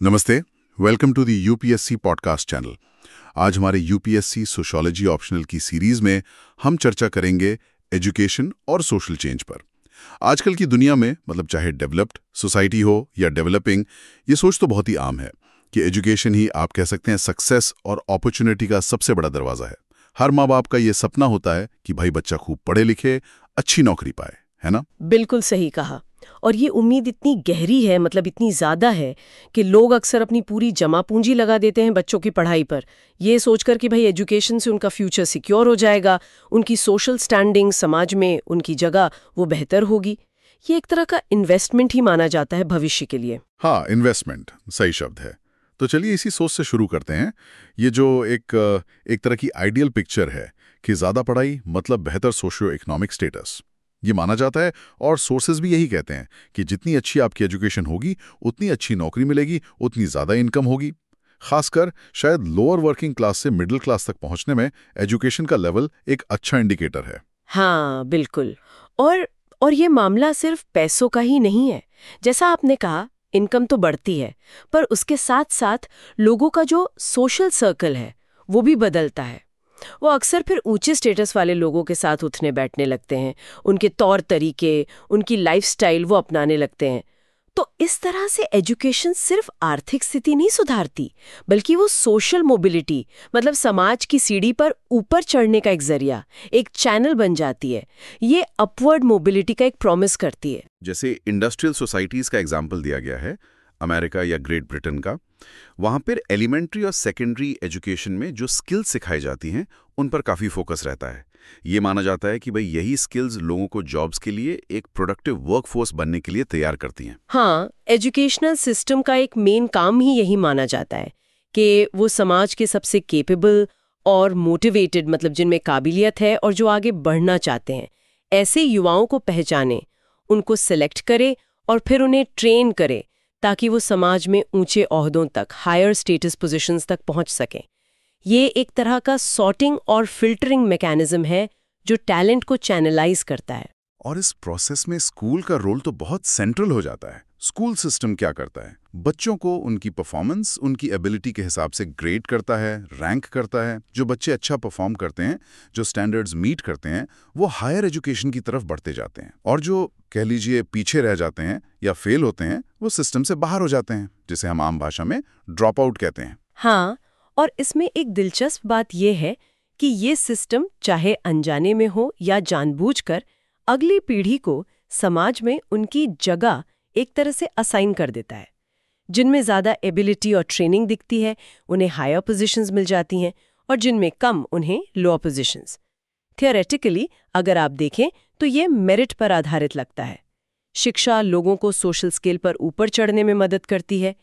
नमस्ते, welcome to the UPSC podcast channel. आज हमारे यूपीएससी सोशियोलॉजी ऑप्शनल की सीरीज में हम चर्चा करेंगे एजुकेशन और सोशल चेंज पर। आजकल की दुनिया में चाहे डेवलप्ड सोसाइटी हो या डेवलपिंग, ये सोच तो बहुत ही आम है कि एजुकेशन ही आप कह सकते हैं सक्सेस और अपॉर्चुनिटी का सबसे बड़ा दरवाजा है। हर माँ बाप का ये सपना होता है कि भाई बच्चा खूब पढ़े लिखे, अच्छी नौकरी पाए, है ना? बिल्कुल सही कहा। और ये उम्मीद इतनी गहरी है, इतनी ज्यादा है कि लोग अक्सर अपनी पूरी जमा पूंजी लगा देते हैं बच्चों की पढ़ाई पर, ये सोचकर कि भाई एजुकेशन से उनका फ्यूचर सिक्योर हो जाएगा, उनकी सोशल स्टैंडिंग समाज में, उनकी जगह वो बेहतर होगी। ये एक तरह का इन्वेस्टमेंट ही माना जाता है भविष्य के लिए। हाँ, इन्वेस्टमेंट सही शब्द है। तो चलिए इसी सोच से शुरू करते हैं। ये जो एक तरह की आइडियल पिक्चर है कि ज्यादा पढ़ाई मतलब बेहतर सोशियो इकोनॉमिक स्टेटस, ये माना जाता है और सोर्सेज भी यही कहते हैं कि जितनी अच्छी आपकी एजुकेशन होगी उतनी अच्छी नौकरी मिलेगी, उतनी ज्यादा इनकम होगी। खासकर शायद लोअर वर्किंग क्लास से मिडिल क्लास तक पहुंचने में एजुकेशन का लेवल एक अच्छा इंडिकेटर है। हाँ बिल्कुल। और ये मामला सिर्फ पैसों का ही नहीं है। जैसा आपने कहा, इनकम तो बढ़ती है, पर उसके साथ साथ लोगों का जो सोशल सर्कल है वो भी बदलता है। वो अक्सर फिर ऊंचे स्टेटस वाले लोगों के साथ उठने बैठने लगते हैं, उनके तौर तरीके, उनकी लाइफस्टाइल वो अपनाने लगते हैं। तो इस तरह से एजुकेशन सिर्फ आर्थिक स्थिति नहीं सुधारती, बल्कि वो सोशल मोबिलिटी, समाज की सीढ़ी पर ऊपर चढ़ने का एक जरिया, एक चैनल बन जाती है। ये अपवर्ड मोबिलिटी का एक प्रॉमिस करती है। जैसे इंडस्ट्रियल सोसाइटीज का एग्जाम्पल दिया गया है, अमेरिका या ग्रेट ब्रिटेन का, वहाँ पर एलिमेंट्री और सेकेंडरी एजुकेशन में जो स्किल्स सिखाई जाती हैं उन पर काफ़ी फोकस रहता है। ये माना जाता है कि भाई यही स्किल्स लोगों को जॉब्स के लिए एक प्रोडक्टिव वर्कफोर्स बनने के लिए तैयार करती हैं। हाँ, एजुकेशनल सिस्टम का एक मेन काम ही यही माना जाता है कि वो समाज के सबसे केपेबल और मोटिवेटेड, जिनमें काबिलियत है और जो आगे बढ़ना चाहते हैं, ऐसे युवाओं को पहचाने, उनको सेलेक्ट करे और फिर उन्हें ट्रेन करे ताकि वो समाज में ऊंचे ओहदों तक, हायर स्टेटस पोजीशंस तक पहुंच सकें। ये एक तरह का सॉर्टिंग और फिल्टरिंग मैकेनिज्म है जो टैलेंट को चैनलाइज करता है। और इस प्रोसेस में स्कूल का रोल तो बहुत सेंट्रल हो जाता है। स्कूल सिस्टम क्या करता है? बच्चों को उनकी परफॉर्मेंस, उनकी एबिलिटी के हिसाब से ग्रेड करता है, रैंक करता है। जो बच्चे अच्छा परफॉर्म करते हैं, जो स्टैंडर्ड्स मीट करते हैं, वो हायर एजुकेशन की तरफ बढ़ते जाते हैं, और जो कह लीजिए पीछे रह जाते हैं या फेल होते हैं, वो सिस्टम से बाहर हो जाते हैं, जिसे हम आम भाषा में ड्रॉप आउट कहते हैं। हाँ, और इसमें एक दिलचस्प बात यह है कि ये सिस्टम चाहे अनजाने में हो या जानबूझकर अगली पीढ़ी को समाज में उनकी जगह एक तरह से असाइन कर देता है। जिनमें ज़्यादा एबिलिटी और ट्रेनिंग दिखती है उन्हें हायर पोजीशंस मिल जाती हैं, और जिनमें कम उन्हें लोअर पोजीशंस। थियोरेटिकली अगर आप देखें तो ये मेरिट पर आधारित लगता है। शिक्षा लोगों को सोशल स्केल पर ऊपर चढ़ने में मदद करती है।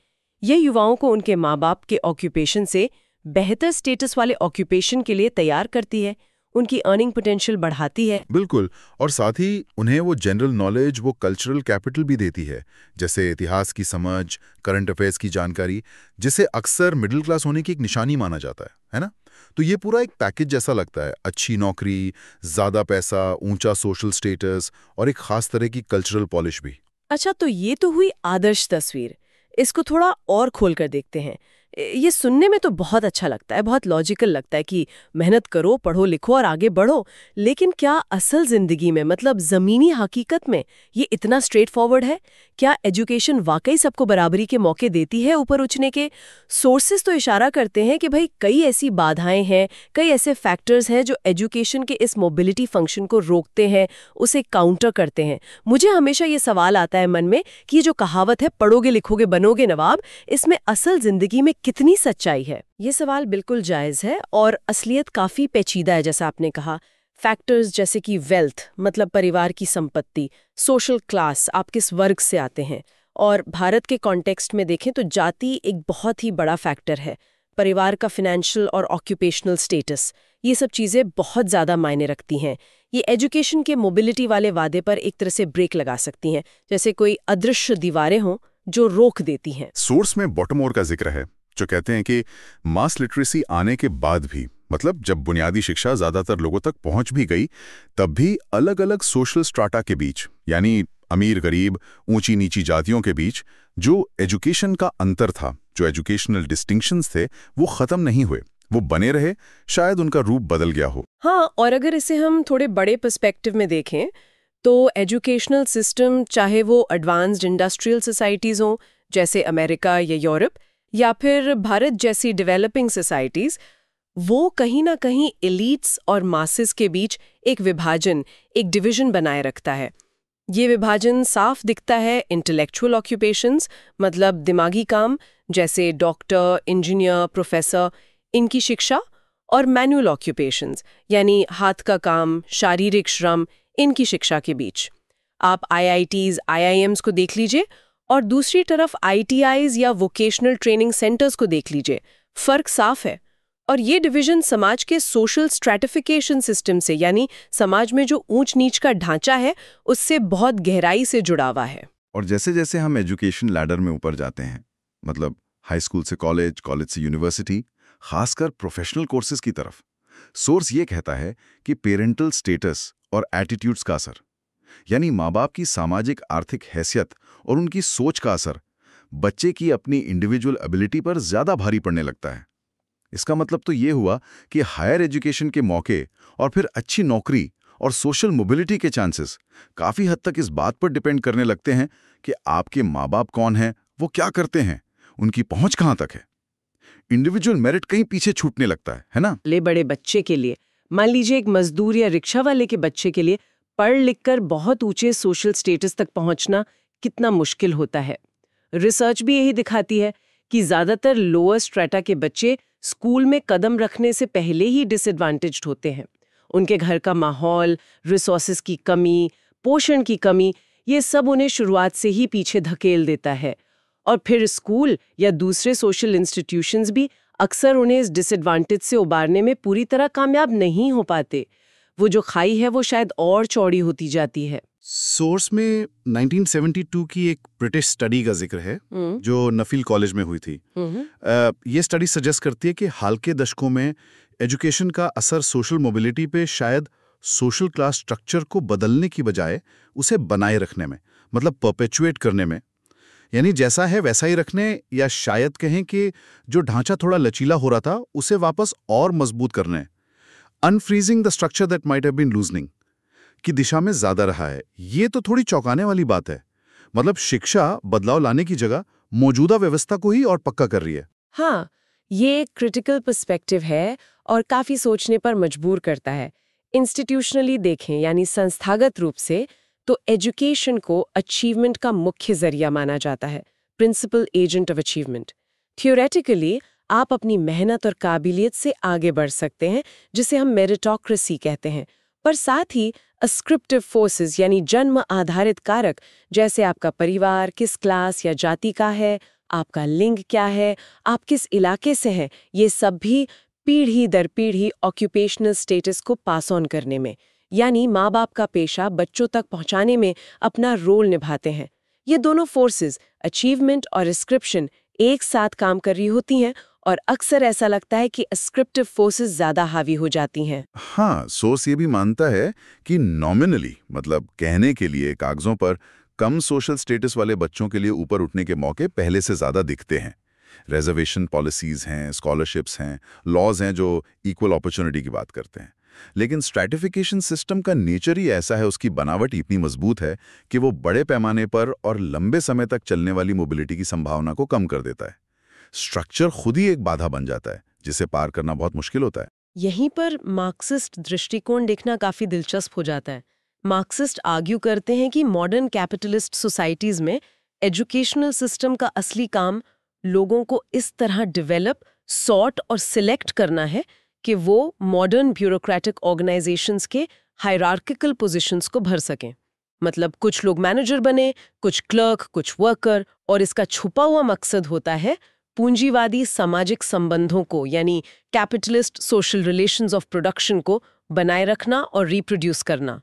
ये युवाओं को उनके माँ बाप के ऑक्यूपेशन से बेहतर स्टेटस वाले ऑक्यूपेशन के लिए तैयार करती है, उनकी अर्निंग पोटेंशियल बढ़ाती है। बिल्कुल, और साथ ही उन्हें वो जनरल नॉलेज, वो कल्चरल कैपिटल भी देती है, जैसे इतिहास की समझ, करंट अफेयर्स की जानकारी, जिसे अक्सर मिडिल क्लास होने की एक निशानी माना जाता है ना? तो ये पूरा एक पैकेज जैसा लगता है। अच्छी नौकरी, ज्यादा पैसा, ऊंचा सोशल स्टेटस और एक खास तरह की कल्चरल पॉलिश भी। अच्छा, तो ये तो हुई आदर्श तस्वीर। इसको थोड़ा और खोलकर देखते हैं। ये सुनने में तो बहुत अच्छा लगता है, बहुत लॉजिकल लगता है कि मेहनत करो, पढ़ो लिखो और आगे बढ़ो। लेकिन क्या असल जिंदगी में, जमीनी हकीकत में ये इतना स्ट्रेट फॉरवर्ड है? क्या एजुकेशन वाकई सबको बराबरी के मौके देती है ऊपर उठने के? सोर्सेज तो इशारा करते हैं कि भाई कई ऐसी बाधाएं हैं, कई ऐसे फैक्टर्स हैं जो एजुकेशन के इस मोबिलिटी फंक्शन को रोकते हैं, उसे काउंटर करते हैं। मुझे हमेशा ये सवाल आता है मन में कि ये जो कहावत है, पढ़ोगे लिखोगे बनोगे नवाब, इसमें असल जिंदगी में कितनी सच्चाई है? ये सवाल बिल्कुल जायज है, और असलियत काफी पेचीदा है। जैसा आपने कहा, फैक्टर्स जैसे कि वेल्थ, परिवार की संपत्ति, सोशल क्लास, आप किस वर्ग से आते हैं, और भारत के कॉन्टेक्स्ट में देखें तो जाति एक बहुत ही बड़ा फैक्टर है। परिवार का फाइनेंशियल और ऑक्यूपेशनल स्टेटस, ये सब चीजें बहुत ज्यादा मायने रखती हैं। ये एजुकेशन के मोबिलिटी वाले वादे पर एक तरह से ब्रेक लगा सकती हैं, जैसे कोई अदृश्य दीवारें हों जो रोक देती हैं। सोर्स में बॉटमोर का जिक्र है, जो कहते हैं कि मास लिटरेसी आने के बाद भी, जब बुनियादी शिक्षा ज्यादातर लोगों तक पहुंच भी गई, तब भी अलग अलग सोशल स्ट्राटा के बीच, यानी अमीर गरीब, ऊंची नीची जातियों के बीच जो एजुकेशन का अंतर था, जो एजुकेशनल डिस्टिंक्शंस थे वो खत्म नहीं हुए, वो बने रहे, शायद उनका रूप बदल गया हो। हाँ, और अगर इसे हम थोड़े बड़े पर्सपेक्टिव में देखें तो एजुकेशनल सिस्टम, चाहे वो एडवांस्ड इंडस्ट्रियल सोसाइटीज़ हों जैसे अमेरिका या यूरोप, या फिर भारत जैसी डेवलपिंग सोसाइटीज़, वो कहीं ना कहीं एलीट्स और मासेस के बीच एक विभाजन, एक डिवीजन बनाए रखता है। ये विभाजन साफ दिखता है इंटेलेक्चुअल ऑक्यूपेशंस, मतलब दिमागी काम जैसे डॉक्टर, इंजीनियर, प्रोफेसर, इनकी शिक्षा, और मैनुअल ऑक्यूपेशंस यानी हाथ का काम, शारीरिक श्रम, इनकी शिक्षा के बीच। आप आईआईटीज, आईआईएम्स को देख लीजिए और दूसरी तरफ आईटीआईज या वोकेशनल ट्रेनिंग सेंटर्स को देख लीजिए, फर्क साफ है। और ये डिवीजन समाज के सोशल स्ट्रैटिफिकेशन सिस्टम से, यानी समाज में जो ऊंच नीच का ढांचा है, उससे बहुत गहराई से जुड़ा हुआ है। और जैसे जैसे हम एजुकेशन लैडर में ऊपर जाते हैं, मतलब हाई स्कूल से कॉलेज, कॉलेज से यूनिवर्सिटी, खासकर प्रोफेशनल कोर्सेज की तरफ, सोर्स ये कहता है कि पेरेंटल स्टेटस और एटीट्यूड्स का असर, यानी माँ बाप की सामाजिक आर्थिक हैसियत और उनकी सोच का असर बच्चे की अपनी इंडिविजुअल एबिलिटी पर ज्यादा भारी पड़ने लगता है। इसका मतलब तो ये हुआ कि हायर एजुकेशन के मौके और फिर अच्छी नौकरी और सोशल मोबिलिटी के चांसेस काफी हद तक इस बात पर डिपेंड करने लगते हैं कि आपके माँ बाप कौन हैं, वो क्या करते हैं, उनकी पहुंच कहां तक है। इंडिविजुअल मेरिट कहीं पीछे छूटने लगता है ना? ले बड़े बच्चे के लिए, मान लीजिए एक मजदूर या रिक्शा वाले के बच्चे के लिए पढ़ लिख कर बहुत ऊंचे सोशल स्टेटस तक पहुंचना कितना मुश्किल होता है। रिसर्च भी यही दिखाती है कि ज्यादातर लोअर स्ट्रेटा के बच्चे स्कूल में कदम रखने से पहले ही डिसएडवांटेज्ड होते हैं। उनके घर का माहौल, रिसोर्सेज की कमी, पोषण की कमी, ये सब उन्हें शुरुआत से ही पीछे धकेल देता है। और फिर स्कूल या दूसरे सोशल इंस्टीट्यूशंस भी अक्सर उन्हें इस डिसएडवांटेज से उबारने में पूरी तरह कामयाब नहीं हो पाते। वो जो खाई है वो शायद और चौड़ी होती जाती है। सोर्स में 1972 की एक ब्रिटिश स्टडी का जिक्र है जो नफील कॉलेज में हुई थी। ये स्टडी सजेस्ट करती है कि हाल के दशकों में एजुकेशन का असर सोशल मोबिलिटी पे शायद सोशल क्लास स्ट्रक्चर को बदलने की बजाय उसे बनाए रखने में, मतलब परपेचुएट करने में, यानी जैसा है वैसा ही रखने, या शायद कहें कि जो ढांचा थोड़ा लचीला हो रहा था उसे वापस और मजबूत करने, unfreezing the structure that might have been loosening की दिशा में ज्यादा रहा है। ये तो थोड़ी चौंकाने वाली बात है। मतलब शिक्षा बदलाव लाने की जगह मौजूदा व्यवस्था को ही और पक्का कर रही है। हाँ, ये एक क्रिटिकल पर्सपेक्टिव है और काफी सोचने पर मजबूर करता है। इंस्टीट्यूशनली देखें, यानी संस्थागत रूप से, तो एजुकेशन को अचीवमेंट का मुख्य जरिया माना जाता है, principal agent of achievement. Theoretically आप अपनी मेहनत और काबिलियत से आगे बढ़ सकते हैं, जिसे हम मेरिटोक्रेसी कहते हैं, पर साथ ही अस्क्रिप्टिव फोर्सेस यानी जन्म आधारित कारक, जैसे आपका परिवार किस क्लास या जाति का है, आपका लिंग क्या है, आप किस इलाके से हैं, ये सब भी पीढ़ी दर पीढ़ी ऑक्यूपेशनल स्टेटस को पास ऑन करने में, यानी माँ बाप का पेशा बच्चों तक पहुंचाने में अपना रोल निभाते हैं। ये दोनों फोर्सेस, अचीवमेंट और अस्क्रिप्शन, एक साथ काम कर रही होती हैं और अक्सर ऐसा लगता है कि अस्क्रिप्टिव फोर्सेस ज्यादा हावी हो जाती हैं। हाँ, सोर्स ये भी मानता है कि नॉमिनली, मतलब कहने के लिए कागजों पर, कम सोशल स्टेटस वाले बच्चों के लिए ऊपर उठने के मौके पहले से ज्यादा दिखते हैं। रिजर्वेशन पॉलिसीज हैं, स्कॉलरशिप्स हैं, लॉज हैं जो इक्वल अपॉर्चुनिटी की बात करते हैं। लेकिन स्ट्रैटिफिकेशन सिस्टम का नेचर ही ऐसा है, उसकी बनावट इतनी मजबूत है कि वो बड़े पैमाने पर और लंबे समय तक चलने वाली मोबिलिटी की संभावना को कम कर देता है। स्ट्रक्चर खुद ही एक बाधा बन जाता है जिसे पार करना बहुत मुश्किल होता है। यहीं पर मार्क्सिस्ट दृष्टिकोण देखना काफी दिलचस्प हो जाता है। मार्क्सिस्ट आर्ग्यू करते हैं कि मॉडर्न कैपिटलिस्ट सोसाइटीज में एजुकेशनल सिस्टम का असली काम लोगों को इस तरह डेवलप, सॉर्ट और सिलेक्ट करना है कि वो मॉडर्न ब्यूरोक्रेटिक ऑर्गेनाइजेशंस के हायरार्किकल पोजीशंस को भर सकें। मतलब कुछ लोग मैनेजर बने, कुछ क्लर्क, कुछ वर्कर, और इसका छुपा हुआ मकसद होता है पूंजीवादी सामाजिक संबंधों को, यानी capitalist social relations of production को बनाए रखना और रिप्रोड्यूस करना।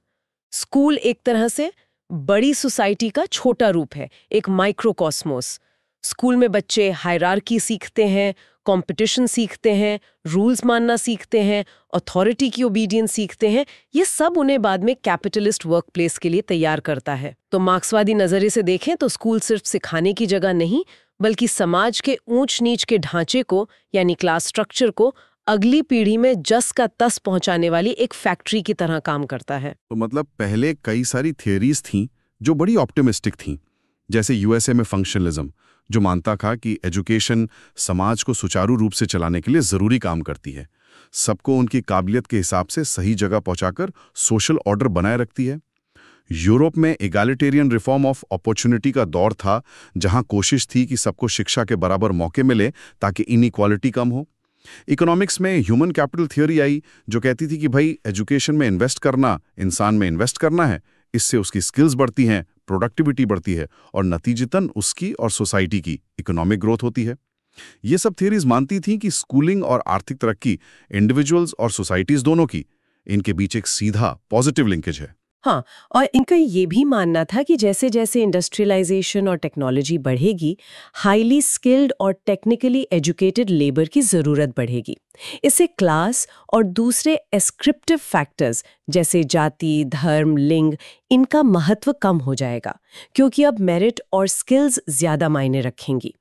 स्कूल एक तरह से बड़ी सोसाइटी का छोटा रूप है, एक माइक्रोकॉस्मोस। स्कूल में बच्चे हायरार्की सीखते हैं, कंपटीशन सीखते हैं, रूल्स मानना सीखते हैं, अथॉरिटी की ओबीडियंस सीखते हैं। ये सब उन्हें बाद में कैपिटलिस्ट वर्कप्लेस के लिए तैयार करता है। तो मार्क्सवादी नजरिए से देखें तो स्कूल सिर्फ सिखाने की जगह नहीं, बल्कि समाज के ऊंच नीच के ढांचे को यानी क्लास स्ट्रक्चर को अगली पीढ़ी में जस का तस पहुंचाने वाली एक फैक्ट्री की तरह काम करता है। तो मतलब पहले कई सारी थियरीज थीं जो बड़ी ऑप्टिमिस्टिक थीं, जैसे यूएसए में फंक्शनलिज्म, जो मानता था कि एजुकेशन समाज को सुचारू रूप से चलाने के लिए जरूरी काम करती है, सबको उनकी काबिलियत के हिसाब से सही जगह पहुंचाकर सोशल ऑर्डर बनाए रखती है। यूरोप में एगालिटेरियन रिफॉर्म ऑफ अपॉर्चुनिटी का दौर था, जहां कोशिश थी कि सबको शिक्षा के बराबर मौके मिले ताकि इनइक्वालिटी कम हो। इकोनॉमिक्स में ह्यूमन कैपिटल थियोरी आई, जो कहती थी कि भाई एजुकेशन में इन्वेस्ट करना, इंसान में इन्वेस्ट करना है, इससे उसकी स्किल्स बढ़ती हैं, प्रोडक्टिविटी बढ़ती है और नतीजतन उसकी और सोसाइटी की इकोनॉमिक ग्रोथ होती है। ये सब थियरीज मानती थीं कि स्कूलिंग और आर्थिक तरक्की, इंडिविजुअल्स और सोसाइटीज दोनों की, इनके बीच एक सीधा पॉजिटिव लिंकेज है। हाँ, और इनका ये भी मानना था कि जैसे जैसे इंडस्ट्रियलाइजेशन और टेक्नोलॉजी बढ़ेगी, हाईली स्किल्ड और टेक्निकली एजुकेटेड लेबर की ज़रूरत बढ़ेगी। इससे क्लास और दूसरे एस्क्रिप्टिव फैक्टर्स जैसे जाति, धर्म, लिंग, इनका महत्व कम हो जाएगा, क्योंकि अब मेरिट और स्किल्स ज़्यादा मायने रखेंगी।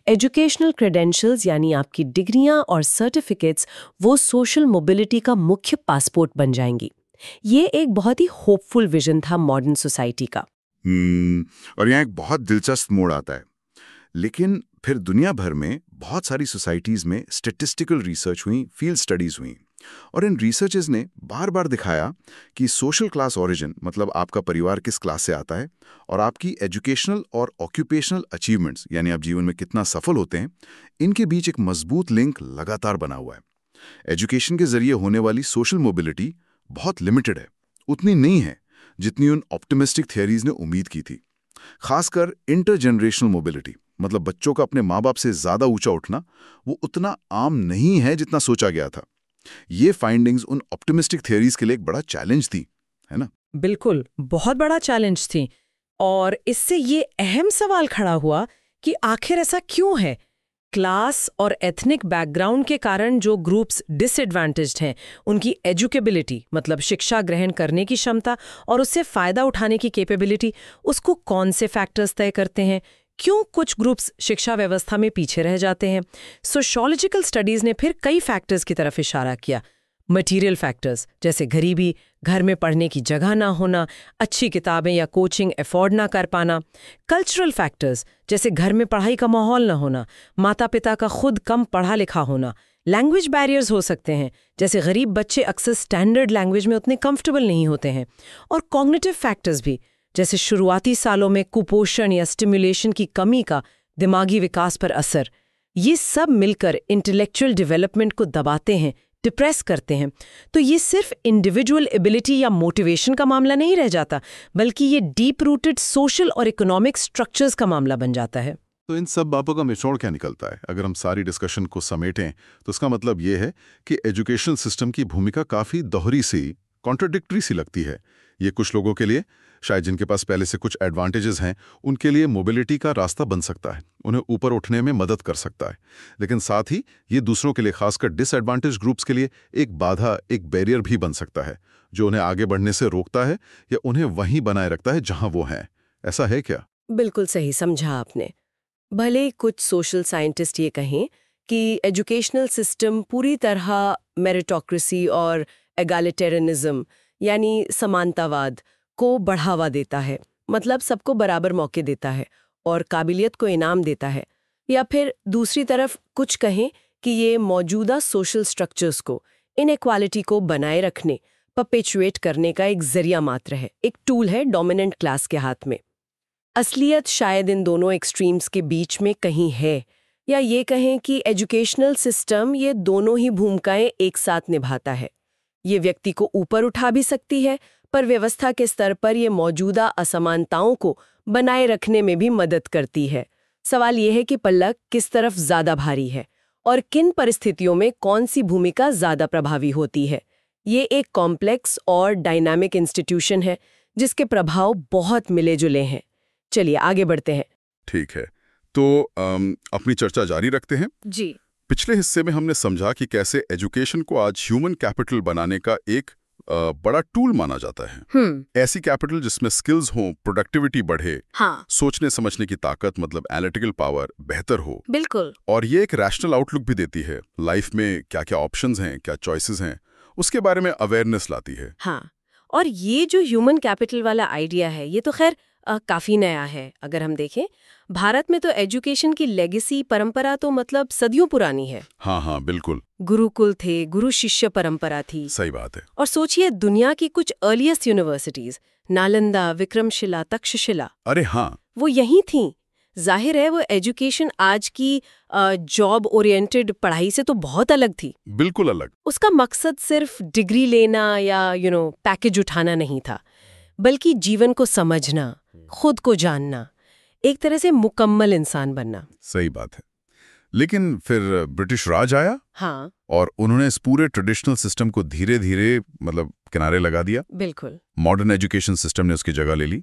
एजुकेशनल क्रेडेंशियल्स यानी आपकी डिग्रियां और सर्टिफिकेट्स वो सोशल मोबिलिटी का मुख्य पासपोर्ट बन जाएंगी। ये एक बहुत ही होपफुल विजन था मॉडर्न सोसाइटी का। और यहाँ एक बहुत दिलचस्प मोड़ आता है। लेकिन फिर दुनिया भर में बहुत सारी सोसाइटीज में स्टैटिस्टिकल रिसर्च हुई, फील्ड स्टडीज हुई, और इन रिसर्चेस ने बार बार दिखाया कि सोशल क्लास ओरिजिन, मतलब आपका परिवार किस क्लास से आता है, और आपकी एजुकेशनल और ऑक्यूपेशनल अचीवमेंट्स यानी आप जीवन में कितना सफल होते हैं, इनके बीच एक मजबूत लिंक लगातार बना हुआ है। एजुकेशन के जरिए होने वाली सोशल मोबिलिटी बहुत लिमिटेड है, उतनी नहीं है जितनी उन ऑप्टिमिस्टिक थियरीज ने उम्मीद की थी। खासकर इंटरजेनरेशनल मोबिलिटी, मतलब बच्चों का अपने माँ बाप से ज्यादा ऊंचा उठना, वो उतना आम नहीं है जितना सोचा गया था। ये फाइंडिंग्स उन ऑप्टिमिस्टिक थियरीज के लिए एक बड़ा चैलेंज थी, है ना? बिल्कुल, बहुत बड़ा चैलेंज थी। और इससे ये अहम सवाल खड़ा हुआ कि आखिर ऐसा क्यों है? क्लास और एथनिक बैकग्राउंड के कारण जो ग्रुप्स डिसएडवांटेज्ड हैं, उनकी एजुकेबिलिटी, मतलब शिक्षा ग्रहण करने की क्षमता और उससे फायदा उठाने की कैपेबिलिटी, उसको कौन से फैक्टर्स तय करते हैं? क्यों कुछ ग्रुप्स शिक्षा व्यवस्था में पीछे रह जाते हैं? सोशियोलॉजिकल स्टडीज ने फिर कई फैक्टर्स की तरफ इशारा किया। मटेरियल फैक्टर्स जैसे गरीबी, घर में पढ़ने की जगह ना होना, अच्छी किताबें या कोचिंग अफोर्ड ना कर पाना। कल्चरल फैक्टर्स जैसे घर में पढ़ाई का माहौल ना होना, माता पिता का खुद कम पढ़ा लिखा होना। लैंग्वेज बैरियर्स हो सकते हैं, जैसे गरीब बच्चे अक्सर स्टैंडर्ड लैंग्वेज में उतने कंफर्टेबल नहीं होते हैं। और कॉग्निटिव फैक्टर्स भी, जैसे शुरुआती सालों में कुपोषण या स्टिमुलेशन की कमी का दिमागी विकास पर असर। ये सब मिलकर इंटेलेक्चुअल डेवलपमेंट को दबाते हैं, डिप्रेस करते हैं। तो ये सिर्फ इंडिविजुअल एबिलिटी या मोटिवेशन का मामला नहीं रह जाता, बल्कि ये डीप रूटेड सोशल और इकोनॉमिक स्ट्रक्चर्स का मामला बन जाता है। तो इन सब बातों का निचोड़ क्या निकलता है? अगर हम सारी डिस्कशन को समेटें तो इसका मतलब ये है कि एजुकेशन सिस्टम की भूमिका काफ़ी दोहरी सी, कॉन्ट्राडिक्टरी सी लगती है। ये कुछ लोगों के लिए, शायद जिनके पास पहले से कुछ एडवांटेजेस हैं, उनके लिए मोबिलिटी का रास्ता बन सकता है, उन्हें ऊपर उठने में मदद कर सकता है। लेकिन साथ ही ये दूसरों के लिए, खासकर डिसएडवांटेज ग्रुप्स के लिए, एक बाधा, एक बैरियर भी बन सकता है, जो उन्हें आगे बढ़ने से रोकता है या उन्हें वहीं बनाए रखता है जहां वो हैं। ऐसा है क्या? बिल्कुल सही समझा आपने। भले कुछ सोशल साइंटिस्ट ये कहें कि एजुकेशनल सिस्टम पूरी तरह मेरिटोक्रेसी और एगालिटेरियनिज्म यानी समानतावाद को बढ़ावा देता है, मतलब सबको बराबर मौके देता है और काबिलियत को इनाम देता है, या फिर दूसरी तरफ कुछ कहें कि ये मौजूदा सोशल स्ट्रक्चर्स को, इनइक्वालिटी को बनाए रखने, परपेचुएट करने का एक जरिया मात्र है, एक टूल है डोमिनेंट क्लास के हाथ में। असलियत शायद इन दोनों एक्सट्रीम्स के बीच में कहीं है, या ये कहें कि एजुकेशनल सिस्टम ये दोनों ही भूमिकाएं एक साथ निभाता है। ये व्यक्ति को ऊपर उठा भी सकती है, पर व्यवस्था के स्तर पर ये मौजूदा असमानताओं को बनाए रखने में भी मदद करती है। सवाल यह है कि पल्ला किस तरफ ज्यादा भारी है और किन परिस्थितियों में कौन सी भूमिका ज्यादा प्रभावी होती है। ये एक कॉम्प्लेक्स और डायनामिक इंस्टीट्यूशन है जिसके प्रभाव बहुत मिले जुले हैं। चलिए आगे बढ़ते हैं। ठीक है, तो अपनी चर्चा जारी रखते हैं। जी। पिछले हिस्से में हमने समझा कि कैसे एजुकेशन को आज ह्यूमन कैपिटल बनाने का एक बड़ा टूल माना जाता है। ऐसी कैपिटल जिसमें स्किल्स हों, प्रोडक्टिविटी बढ़े, हाँ, सोचने समझने की ताकत मतलब एनालिटिकल पावर बेहतर हो, बिल्कुल। और ये एक रैशनल आउटलुक भी देती है। लाइफ में क्या क्या ऑप्शंस हैं, क्या चॉइसेस हैं, उसके बारे में अवेयरनेस लाती है। हाँ, और ये जो ह्यूमन कैपिटल वाला आइडिया है, ये तो खैर काफी नया है। अगर हम देखें, भारत में तो एजुकेशन की लेगेसी परंपरा तो मतलब सदियों पुरानी है। हाँ हाँ बिल्कुल, गुरुकुल थे, गुरु शिष्य परंपरा थी। सही बात है। और सोचिए, दुनिया की कुछ अर्लीस्ट यूनिवर्सिटीज, नालंदा, विक्रमशिला, तक्षशिला, अरे हाँ, वो यहीं थीं। जाहिर है वो एजुकेशन आज की जॉब ओरिएंटेड पढ़ाई से तो बहुत अलग थी। बिल्कुल अलग। उसका मकसद सिर्फ डिग्री लेना या पैकेज उठाना नहीं था, बल्कि जीवन को समझना, खुद को जानना, एक तरह से मुकम्मल इंसान बनना। सही बात है। लेकिन फिर ब्रिटिश राज आया, हाँ, और उन्होंने इस पूरे ट्रेडिशनल सिस्टम को धीरे धीरे मतलब किनारे लगा दिया। बिल्कुल। मॉडर्न एजुकेशन सिस्टम ने उसकी जगह ले ली।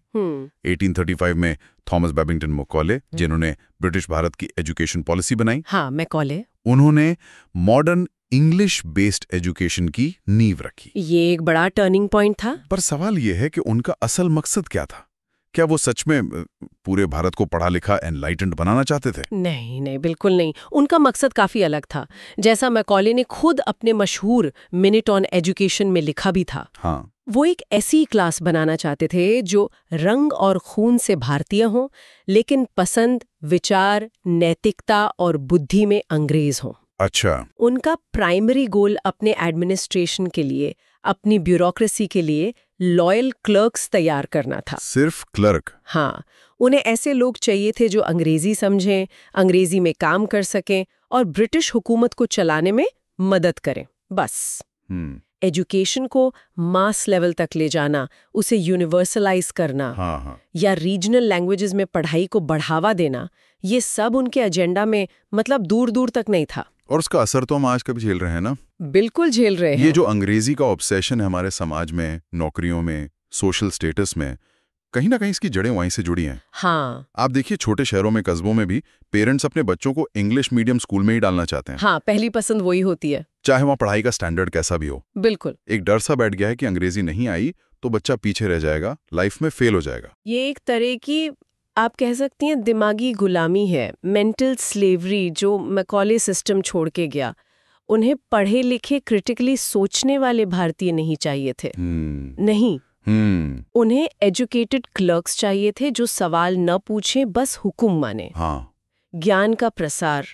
1835 में थॉमस बेबिंगटन मैकॉले, जिन्होंने ब्रिटिश भारत की एजुकेशन पॉलिसी बनाई, हाँ, मैकॉले, उन्होंने मॉडर्न इंग्लिश बेस्ड एजुकेशन की नींव रखी। ये एक बड़ा टर्निंग पॉइंट था। पर सवाल यह है कि उनका असल मकसद क्या था? क्या वो सच में पूरे भारत को पढ़ा लिखा एनलाइटेंड बनाना चाहते थे? नहीं नहीं, बिल्कुल नहीं। उनका मकसद काफी अलग था, जैसा मैकॉले ने खुद अपने मशहूर मिनट ऑन एजुकेशन में लिखा भी था। हाँ, वो एक ऐसी क्लास बनाना चाहते थे जो रंग और खून से भारतीय हो, लेकिन पसंद, विचार, नैतिकता और बुद्धि में अंग्रेज हो। अच्छा। उनका प्राइमरी गोल अपने एडमिनिस्ट्रेशन के लिए, अपनी ब्यूरोक्रेसी के लिए लॉयल क्लर्क्स तैयार करना था। सिर्फ क्लर्क? हाँ, उन्हें ऐसे लोग चाहिए थे जो अंग्रेजी समझें, अंग्रेजी में काम कर सकें और ब्रिटिश हुकूमत को चलाने में मदद करें। बस एजुकेशन को मास लेवल तक ले जाना, उसे यूनिवर्सलाइज करना, हाँ। या रीजनल लैंग्वेजेस में पढ़ाई को बढ़ावा देना, ये सब उनके एजेंडा में मतलब दूर दूर तक नहीं था। और उसका असर तो हम आज कभी झेल रहे हैं ना? बिल्कुल झेल रहे हैं। ये जो अंग्रेजी का ऑब्सेशन है हमारे समाज में, नौकरियों में, सोशल स्टेटस में, कहीं ना कहीं इसकी जड़ें वहीं से जुड़ी हैं। हाँ, आप देखिए, छोटे शहरों में, कस्बों में भी पेरेंट्स अपने बच्चों को इंग्लिश मीडियम स्कूल में ही डालना चाहते हैं। हाँ, पहली पसंद वही होती है, चाहे वहाँ पढ़ाई का स्टैंडर्ड कैसा भी हो। बिल्कुल। एक डर सा बैठ गया है कि अंग्रेजी नहीं आई तो बच्चा पीछे रह जाएगा, लाइफ में फेल हो जाएगा। ये एक तरह की, आप कह सकती हैं, दिमागी गुलामी है, मेंटल स्लेवरी, जो मैकॉले सिस्टम छोड़ के गया। उन्हें पढ़े लिखे, क्रिटिकली सोचने वाले भारतीय नहीं चाहिए थे। नहीं, उन्हें एजुकेटेड क्लर्क्स चाहिए थे जो सवाल न पूछें, बस हुक्म माने। हाँ। ज्ञान का प्रसार,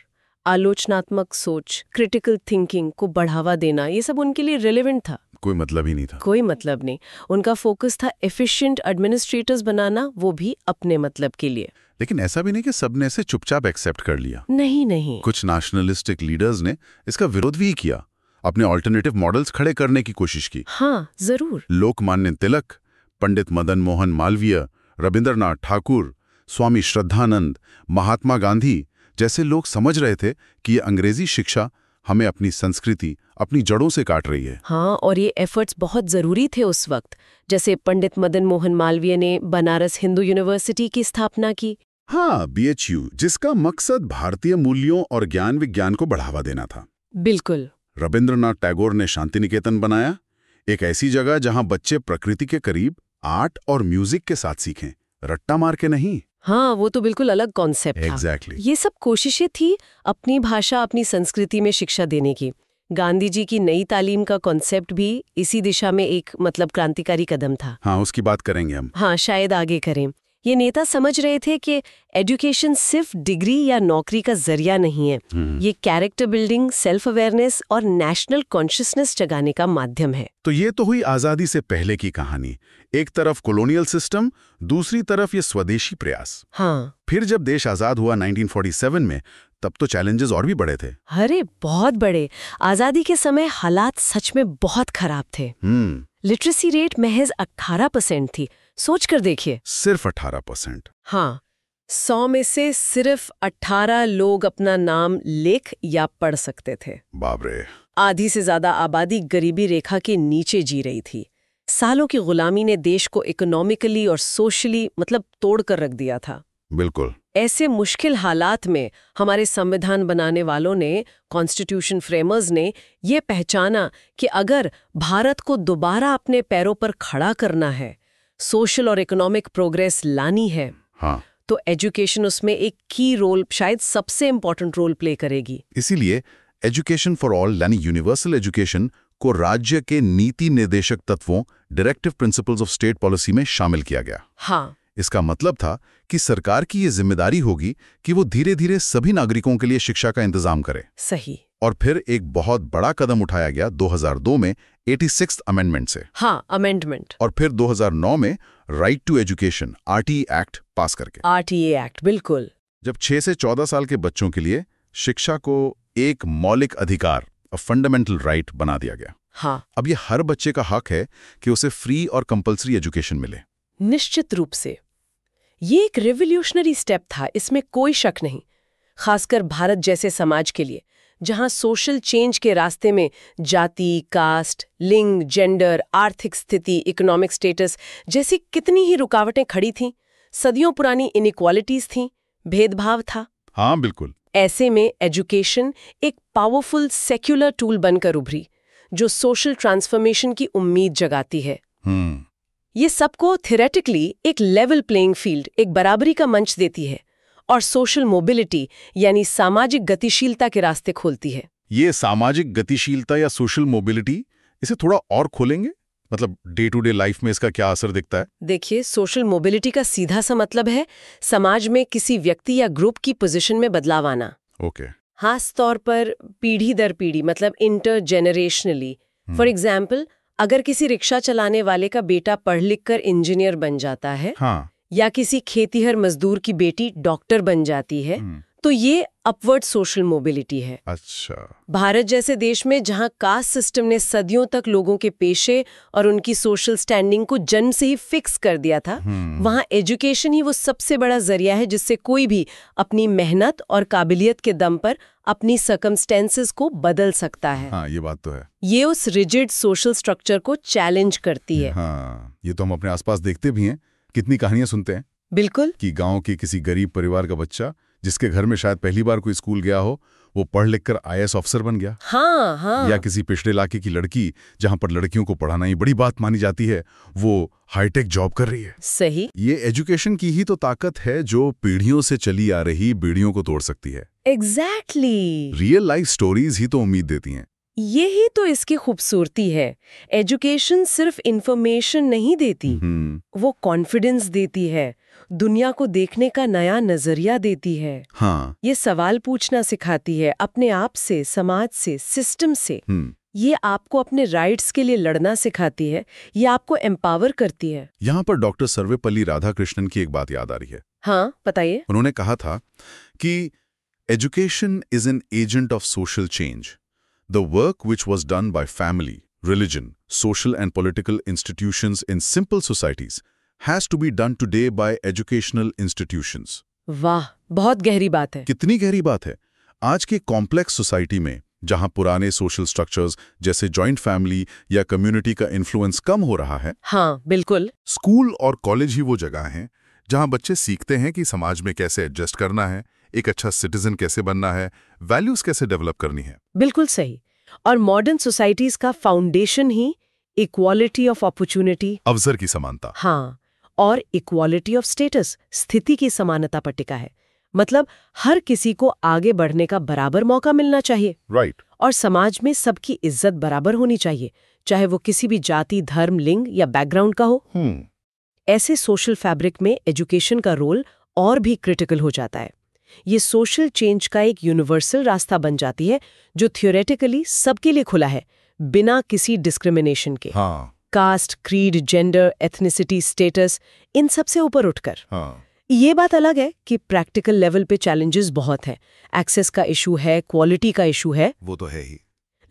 आलोचनात्मक सोच, क्रिटिकल थिंकिंग को बढ़ावा देना, ये सब उनके लिए रिलेवेंट था। कोई मतलब ही नहीं था। कोई मतलब नहीं। उनका फोकस था एफिशिएंट एडमिनिस्ट्रेटर्स बनाना, वो भी अपने मतलब के लिए। लेकिन ऐसा भी नहीं कि सबने इसे चुपचाप एक्सेप्ट कर लिया। नहीं। कुछ नेशनलिस्टिक लीडर्स ने इसका विरोध भी किया, अपने ऑल्टरनेटिव मॉडल्स खड़े करने की कोशिश की। हाँ, जरूर। लोकमान्य तिलक, पंडित मदन मोहन मालवीय, रविंद्रनाथ ठाकुर, स्वामी श्रद्धानंद, महात्मा गांधी जैसे लोग समझ रहे थे कि ये अंग्रेजी शिक्षा हमें अपनी संस्कृति, अपनी जड़ों से काट रही है। हाँ, और ये एफर्ट्स बहुत जरूरी थे उस वक्त। जैसे पंडित मदन मोहन मालवीय ने बनारस हिंदू यूनिवर्सिटी की स्थापना की। हाँ, BHU, जिसका मकसद भारतीय मूल्यों और ज्ञान विज्ञान को बढ़ावा देना था। बिल्कुल। रविंद्रनाथ टैगोर ने शांति निकेतन बनाया, एक ऐसी जगह जहां बच्चे प्रकृति के करीब आर्ट और म्यूजिक के साथ सीखें, रट्टा मार के नहीं। हाँ, वो तो बिल्कुल अलग कॉन्सेप्ट था। Exactly. ये सब कोशिशें थी अपनी भाषा, अपनी संस्कृति में शिक्षा देने की। गांधी जी की नई तालीम का कॉन्सेप्ट भी इसी दिशा में एक मतलब क्रांतिकारी कदम था। हाँ, उसकी बात करेंगे हम। हाँ, शायद आगे करें। ये नेता समझ रहे थे कि एजुकेशन सिर्फ डिग्री या नौकरी का जरिया नहीं है, ये कैरेक्टर बिल्डिंग, सेल्फ अवेयरनेस और नेशनल कॉन्शियसनेस जगाने का माध्यम है। तो ये तो हुई आजादी से पहले की कहानी। एक तरफ कॉलोनियल सिस्टम, दूसरी तरफ ये स्वदेशी प्रयास। हाँ, फिर जब देश आजाद हुआ 1947 में, तब तो चैलेंजेस और भी बड़े थे। अरे बहुत बड़े। आजादी के समय हालात सच में बहुत खराब थे। लिटरेसी रेट महज 18% थी। सोच कर देखिए, सिर्फ 18%। हाँ, 100 में से सिर्फ 18 लोग अपना नाम लिख या पढ़ सकते थे। बाप रे। आधी से ज्यादा आबादी गरीबी रेखा के नीचे जी रही थी। सालों की गुलामी ने देश को इकोनॉमिकली और सोशली मतलब तोड़ कर रख दिया था। बिल्कुल। ऐसे मुश्किल हालात में हमारे संविधान बनाने वालों ने, कॉन्स्टिट्यूशन फ्रेमर्स ने, ये पहचाना कि अगर भारत को दोबारा अपने पैरों पर खड़ा करना है, सोशल और इकोनॉमिक प्रोग्रेस लानी है, हाँ, तो एजुकेशन उसमें एक की रोल, शायद सबसे इम्पोर्टेंट रोल प्ले करेगी। इसीलिए एजुकेशन फॉर ऑल यानी यूनिवर्सल एजुकेशन को राज्य के नीति निर्देशक तत्वों, directive principles of state policy में शामिल किया गया। हाँ, इसका मतलब था कि सरकार की ये जिम्मेदारी होगी कि वो धीरे धीरे सभी नागरिकों के लिए शिक्षा का इंतजाम करे। सही। और फिर एक बहुत बड़ा कदम उठाया गया 2002 में 86th अमेंडमेंट से। हाँ, अमेंडमेंट। और फिर 2009 में right to education RTE act pass करके। RTE एक्ट, बिल्कुल। जब 6 से 14 साल के बच्चों के लिए शिक्षा को एक मौलिक अधिकार, फंडामेंटल राइट बना दिया गया। हाँ, अब ये हर बच्चे का हक है कि उसे फ्री और कंपलसरी एजुकेशन मिले। निश्चित रूप से ये एक रिवॉल्यूशनरी स्टेप था, इसमें कोई शक नहीं। खासकर भारत जैसे समाज के लिए, जहां सोशल चेंज के रास्ते में जाति, कास्ट, लिंग, जेंडर, आर्थिक स्थिति, इकोनॉमिक स्टेटस जैसी कितनी ही रुकावटें खड़ी थीं, सदियों पुरानी इनइक्वालिटीज थीं, भेदभाव था। हाँ, बिल्कुल। ऐसे में एजुकेशन एक पावरफुल सेक्युलर टूल बनकर उभरी, जो सोशल ट्रांसफॉर्मेशन की उम्मीद जगाती है। ये सबको थ्योरेटिकली एक लेवल प्लेइंग फील्ड, एक बराबरी का मंच देती है और सोशल मोबिलिटी यानी सामाजिक गतिशीलता के रास्ते खोलती है। ये सामाजिक गतिशीलता या सोशल मोबिलिटी, इसे थोड़ा और खोलेंगे? मतलब डे टू डे लाइफ में इसका क्या असर दिखता है? देखिए, सोशल मोबिलिटी का सीधा सा मतलब है समाज में किसी व्यक्ति या ग्रुप की पोजीशन में बदलाव आना। ओके। खास तौर पर पीढ़ी दर पीढ़ी, मतलब इंटरजेनरेशनली। फॉर एग्जाम्पल, अगर किसी रिक्शा चलाने वाले का बेटा पढ़ लिख कर इंजीनियर बन जाता है, हाँ, या किसी खेतीहर मजदूर की बेटी डॉक्टर बन जाती है, तो ये अपवर्ड सोशल मोबिलिटी है। अच्छा। भारत जैसे देश में जहां कास्ट सिस्टम ने सदियों तक लोगों के पेशे और उनकी सोशल स्टैंडिंग को जन्म से ही फिक्स कर दिया था, वहां एजुकेशन ही वो सबसे बड़ा जरिया है जिससे कोई भी अपनी मेहनत और काबिलियत के दम पर अपनी सर्कमस्टेंसेस को बदल सकता है। हाँ, ये बात तो है। ये उस रिजिड सोशल स्ट्रक्चर को चैलेंज करती है। हाँ, ये तो हम अपने आसपास देखते भी हैं, कितनी कहानियां सुनते हैं। बिल्कुल। कि गांव के किसी गरीब परिवार का बच्चा, जिसके घर में शायद पहली बार कोई स्कूल गया हो, वो पढ़ लिख कर IAS ऑफिसर बन गया। हाँ, हाँ। या किसी पिछड़े इलाके की लड़की, जहां पर लड़कियों को पढ़ाना ही बड़ी बात मानी जाती है, वो हाईटेक जॉब कर रही है। सही। ये एजुकेशन की ही तो ताकत है जो पीढ़ियों से चली आ रही बीड़ियों को तोड़ सकती है। एग्जैक्टली। रियल लाइफ स्टोरीज ही तो उम्मीद देती हैं। यही तो इसकी खूबसूरती है। एजुकेशन सिर्फ इंफॉर्मेशन नहीं देती, वो कॉन्फिडेंस देती है, दुनिया को देखने का नया नजरिया देती है। हाँ। ये सवाल पूछना सिखाती है अपने आप से, समाज से, सिस्टम से। ये आपको अपने राइट्स के लिए लड़ना सिखाती है, ये आपको एम्पावर करती है। यहाँ पर डॉक्टर सर्वेपल्ली राधाकृष्णन की एक बात याद आ रही है। हाँ, बताइए। उन्होंने कहा था कि education is an agent of social change. The work which was done by family, religion, social and political institutions in simple societies has to be done today by educational institutions. वाह, बहुत गहरी बात है। कितनी गहरी बात है। आज के कॉम्प्लेक्स सोसाइटी में, जहां पुराने सोशल स्ट्रक्चर्स जैसे जॉइंट फैमिली या कम्युनिटी का इन्फ्लुएंस कम हो रहा है, हाँ, बिल्कुल। स्कूल और कॉलेज ही वो जगह हैं जहां बच्चे सीखते हैं कि समाज में कैसे एडजस्ट करना है, एक अच्छा सिटीजन कैसे बनना है, वैल्यूज कैसे डेवलप करनी है। बिल्कुल सही। और मॉडर्न सोसाइटीज का foundation he equality of opportunity, अवसर की समानता, हाँ, और इक्वालिटी ऑफ स्टेटस, स्थिति की समानता पर टिका है। मतलब हर किसी को आगे बढ़ने का बराबर मौका मिलना चाहिए। राइट। और समाज में सबकी इज्जत बराबर होनी चाहिए, चाहे वो किसी भी जाति, धर्म, लिंग या बैकग्राउंड का हो। ऐसे सोशल फैब्रिक में एजुकेशन का रोल और भी क्रिटिकल हो जाता है। ये सोशल चेंज का एक यूनिवर्सल रास्ता बन जाती है जो थियोरेटिकली सबके लिए खुला है, बिना किसी डिस्क्रिमिनेशन के। हाँ। Caste, creed, gender, ethnicity, status, इन सब से ऊपर उठकर। हाँ। ये बात अलग है कि प्रैक्टिकल लेवल पे चैलेंजेस बहुत हैं। एक्सेस का इशू है, क्वालिटी का इशू है, वो तो है ही।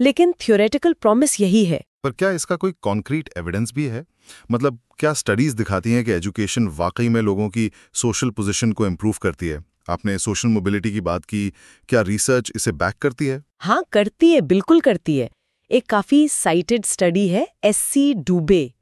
लेकिन थियोरेटिकल प्रॉमिस यही है। पर क्या इसका कोई कॉन्क्रीट एविडेंस भी है? मतलब क्या स्टडीज दिखाती हैं कि एजुकेशन वाकई में लोगों की सोशल पोजीशन को इम्प्रूव करती है? आपने सोशल मोबिलिटी की बात की, क्या रिसर्च इसे बैक करती है? हाँ, करती है, बिल्कुल करती है। एक काफी साइटेड स्टडी है SC डुबे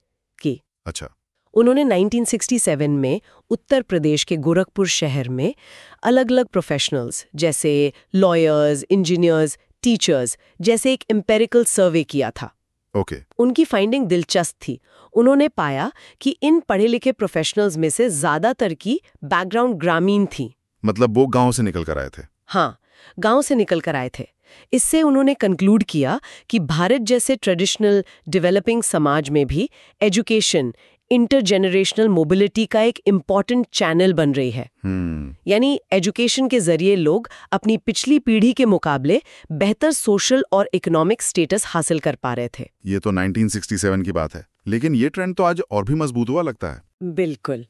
की। अच्छा। उन्होंने 1967 में उत्तर प्रदेश के गोरखपुर शहर में अलग अलग प्रोफेशनल्स जैसे लॉयर्स, इंजीनियर्स, टीचर्स जैसे एक एम्पेरिकल सर्वे किया था। ओके। उनकी फाइंडिंग दिलचस्प थी। उन्होंने पाया कि इन पढ़े लिखे प्रोफेशनल्स में से ज्यादातर की बैकग्राउंड ग्रामीण थी। मतलब वो गांव से निकल कर आए थे। हाँ, गांव से निकल कर आए थे। इससे उन्होंने कंक्लूड किया कि भारत जैसे ट्रेडिशनल डेवलपिंग समाज में भी एजुकेशन इंटरजेनरेशनल मोबिलिटी का एक इम्पॉर्टेंट चैनल बन रही है। यानी एजुकेशन के जरिए लोग अपनी पिछली पीढ़ी के मुकाबले बेहतर सोशल और इकोनॉमिक स्टेटस हासिल कर पा रहे थे। ये तो 1967 की बात है, लेकिन ये ट्रेंड तो आज और भी मजबूत हुआ लगता है। बिल्कुल,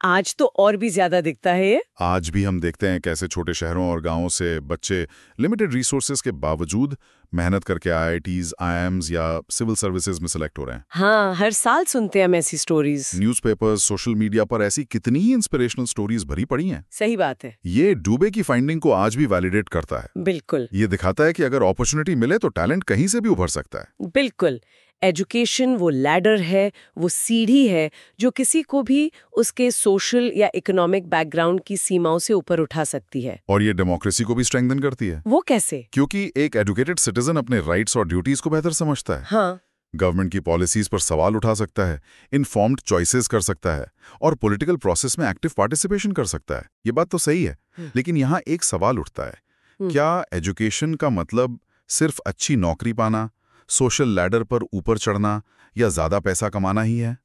आज तो और भी ज्यादा दिखता है ये। आज भी हम देखते हैं कैसे छोटे शहरों और गांवों से बच्चे लिमिटेड रिसोर्सेज के बावजूद मेहनत करके IITs, IIMs या सिविल सर्विसेज में सिलेक्ट हो रहे हैं। हाँ, हर साल सुनते हैं हम ऐसी स्टोरीज। न्यूज़पेपर्स, सोशल मीडिया पर ऐसी कितनी ही इंस्पिरेशनल स्टोरीज भरी पड़ी हैं। सही बात है। ये डूबे की फाइंडिंग को आज भी वैलिडेट करता है। बिल्कुल ये दिखाता है कि अगर अपॉर्चुनिटी मिले तो टैलेंट कहीं से भी उभर सकता है। बिल्कुल। एजुकेशन वो लैडर है, वो सीढ़ी है जो किसी को भी उसके सोशल या इकोनॉमिक बैकग्राउंड की सीमाओं से ऊपर उठा सकती है। और ये डेमोक्रेसी को भी स्ट्रेंथन करती है। वो कैसे? क्योंकि एक एजुकेटेड सिटीजन अपने राइट्स और ड्यूटीज को बेहतर समझता है। हाँ, गवर्नमेंट की पॉलिसीज पर सवाल उठा सकता है, इन्फॉर्म्ड चॉइसेस कर सकता है और पॉलिटिकल प्रोसेस में एक्टिव पार्टिसिपेशन कर सकता है। ये बात तो सही है, लेकिन यहाँ एक सवाल उठता है, क्या एजुकेशन का मतलब सिर्फ अच्छी नौकरी पाना, सोशल लैडर पर ऊपर चढ़ना या ज्यादा पैसा कमाना ही है?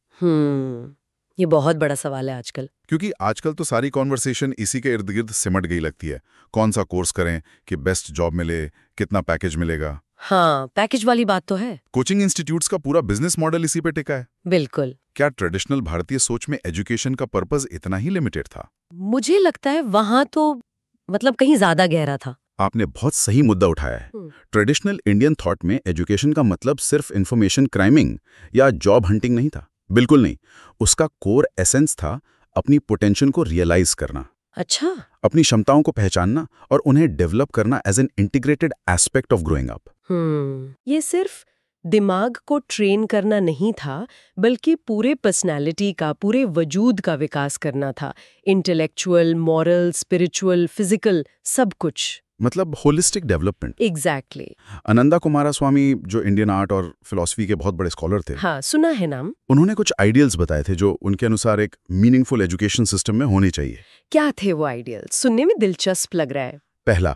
ये बहुत बड़ा सवाल है आजकल। क्योंकि आजकल तो सारी कॉन्वर्सेशन इसी के इर्द गिर्द सिमट गई लगती है। कौन सा कोर्स करें कि बेस्ट जॉब मिले, कितना पैकेज मिलेगा। हाँ, पैकेज वाली बात तो है। कोचिंग इंस्टीट्यूट्स का पूरा बिजनेस मॉडल इसी पे टिका है। बिल्कुल। क्या ट्रेडिशनल भारतीय सोच में एजुकेशन का पर्पस इतना ही लिमिटेड था? मुझे लगता है वहां तो मतलब कहीं ज्यादा गहरा था। आपने बहुत सही मुद्दा उठाया है। ट्रेडिशनल इंडियन थॉट में एजुकेशन का मतलब सिर्फ इंफॉर्मेशन क्राइमिंग या जॉब हंटिंग नहीं था। बिल्कुल नहीं। उसका कोर एसेंस था अपनी पोटेंशियल को रियलाइज करना। अच्छा। अपनी क्षमताओं को पहचानना और उन्हें डेवलप करना as an integrated aspect of growing up. ये सिर्फ दिमाग को ट्रेन करना नहीं था, बल्कि पूरे पर्सनालिटी का, पूरे वजूद का विकास करना था। इंटेलेक्चुअल, मॉरल, स्पिरिचुअल, फिजिकल, सब कुछ। मतलब holistic development. Exactly. Ananda Kumaraswamy जो इंडियन आर्ट और फिलॉसफी के बहुत बड़े स्कॉलर थे, हाँ, सुना है नाम। उन्होंने कुछ आइडियल्स बताए थे जो उनके अनुसार एक मीनिंगफुल एजुकेशन सिस्टम में होने चाहिए। क्या थे वो आइडियल्स? सुनने में दिलचस्प लग रहा है। पहला,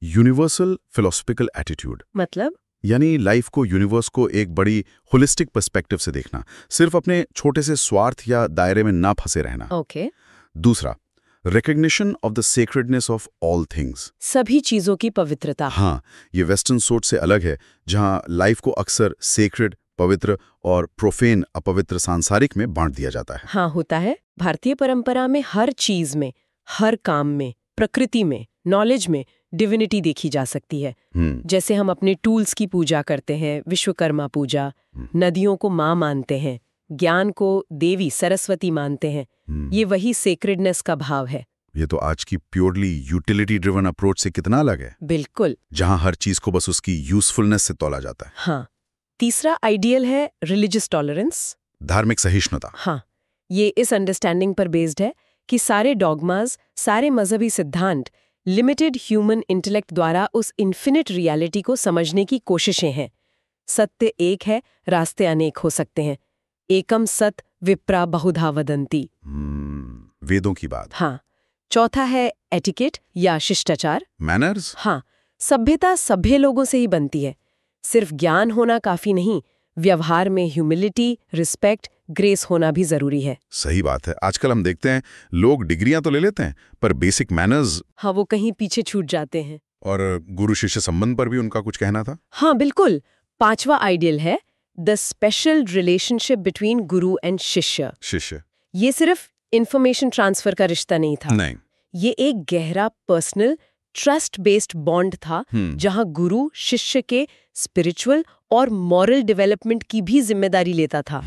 यूनिवर्सल फिलोसफिकल एटीट्यूड। मतलब? यानी लाइफ को, यूनिवर्स को एक बड़ी होलिस्टिक पर्सपेक्टिव से देखना, सिर्फ अपने छोटे से स्वार्थ या दायरे में ना फंसे रहना। ओके। दूसरा, recognition of the sacredness of all things. सभी चीजों की पवित्रता। हाँ, ये वेस्टर्न सोच से अलग है, जहाँ लाइफ को अक्सर सेक्रेड, पवित्र और प्रोफेन, अपवित्र, सांसारिक में बांट दिया जाता है। हाँ, होता है। भारतीय परंपरा में हर चीज में, हर काम में, प्रकृति में, नॉलेज में डिविनिटी देखी जा सकती है। जैसे हम अपने टूल्स की पूजा करते हैं, विश्वकर्मा पूजा, नदियों को माँ मानते हैं, ज्ञान को देवी सरस्वती मानते हैं। ये वही सेक्रेडनेस का भाव है। ये तो आज की प्योरली यूटिलिटी ड्रिवन अप्रोच से कितना अलग है। बिल्कुल। जहां हर चीज को बस उसकी यूजफुलनेस से तौला जाता है। हाँ। तीसरा आइडियल है रिलीजियस टॉलरेंस, धार्मिक सहिष्णुता। हाँ, ये इस अंडरस्टैंडिंग पर बेस्ड है कि सारे डॉगमास, सारे मजहबी सिद्धांत लिमिटेड ह्यूमन इंटेलेक्ट द्वारा उस इन्फिनिट रियलिटी को समझने की कोशिशें हैं। सत्य एक है, रास्ते अनेक हो सकते हैं। एकम सत विप्रा बहुधा वदंती। वेदों की बात। हाँ। चौथा है एटिकेट या शिष्टाचार, मैनर्स। हाँ, सभ्यता सभ्य लोगों से ही बनती है। सिर्फ ज्ञान होना काफी नहीं, व्यवहार में ह्यूमिलिटी, रिस्पेक्ट, ग्रेस होना भी जरूरी है। सही बात है। आजकल हम देखते हैं लोग डिग्रियां तो ले लेते हैं, पर बेसिक मैनर्स, हाँ, वो कहीं पीछे छूट जाते हैं। और गुरु शिष्य संबंध पर भी उनका कुछ कहना था। हाँ, बिल्कुल। पांचवा आइडियल है the special relationship between Guru and शिष्य। ये सिर्फ इंफॉर्मेशन ट्रांसफर का रिश्ता नहीं था। नहीं, ये एक गहरा पर्सनल ट्रस्ट बेस्ड बॉन्ड था, जहां गुरु शिष्य के स्पिरिचुअल और मॉरल डेवलपमेंट की भी जिम्मेदारी लेता था।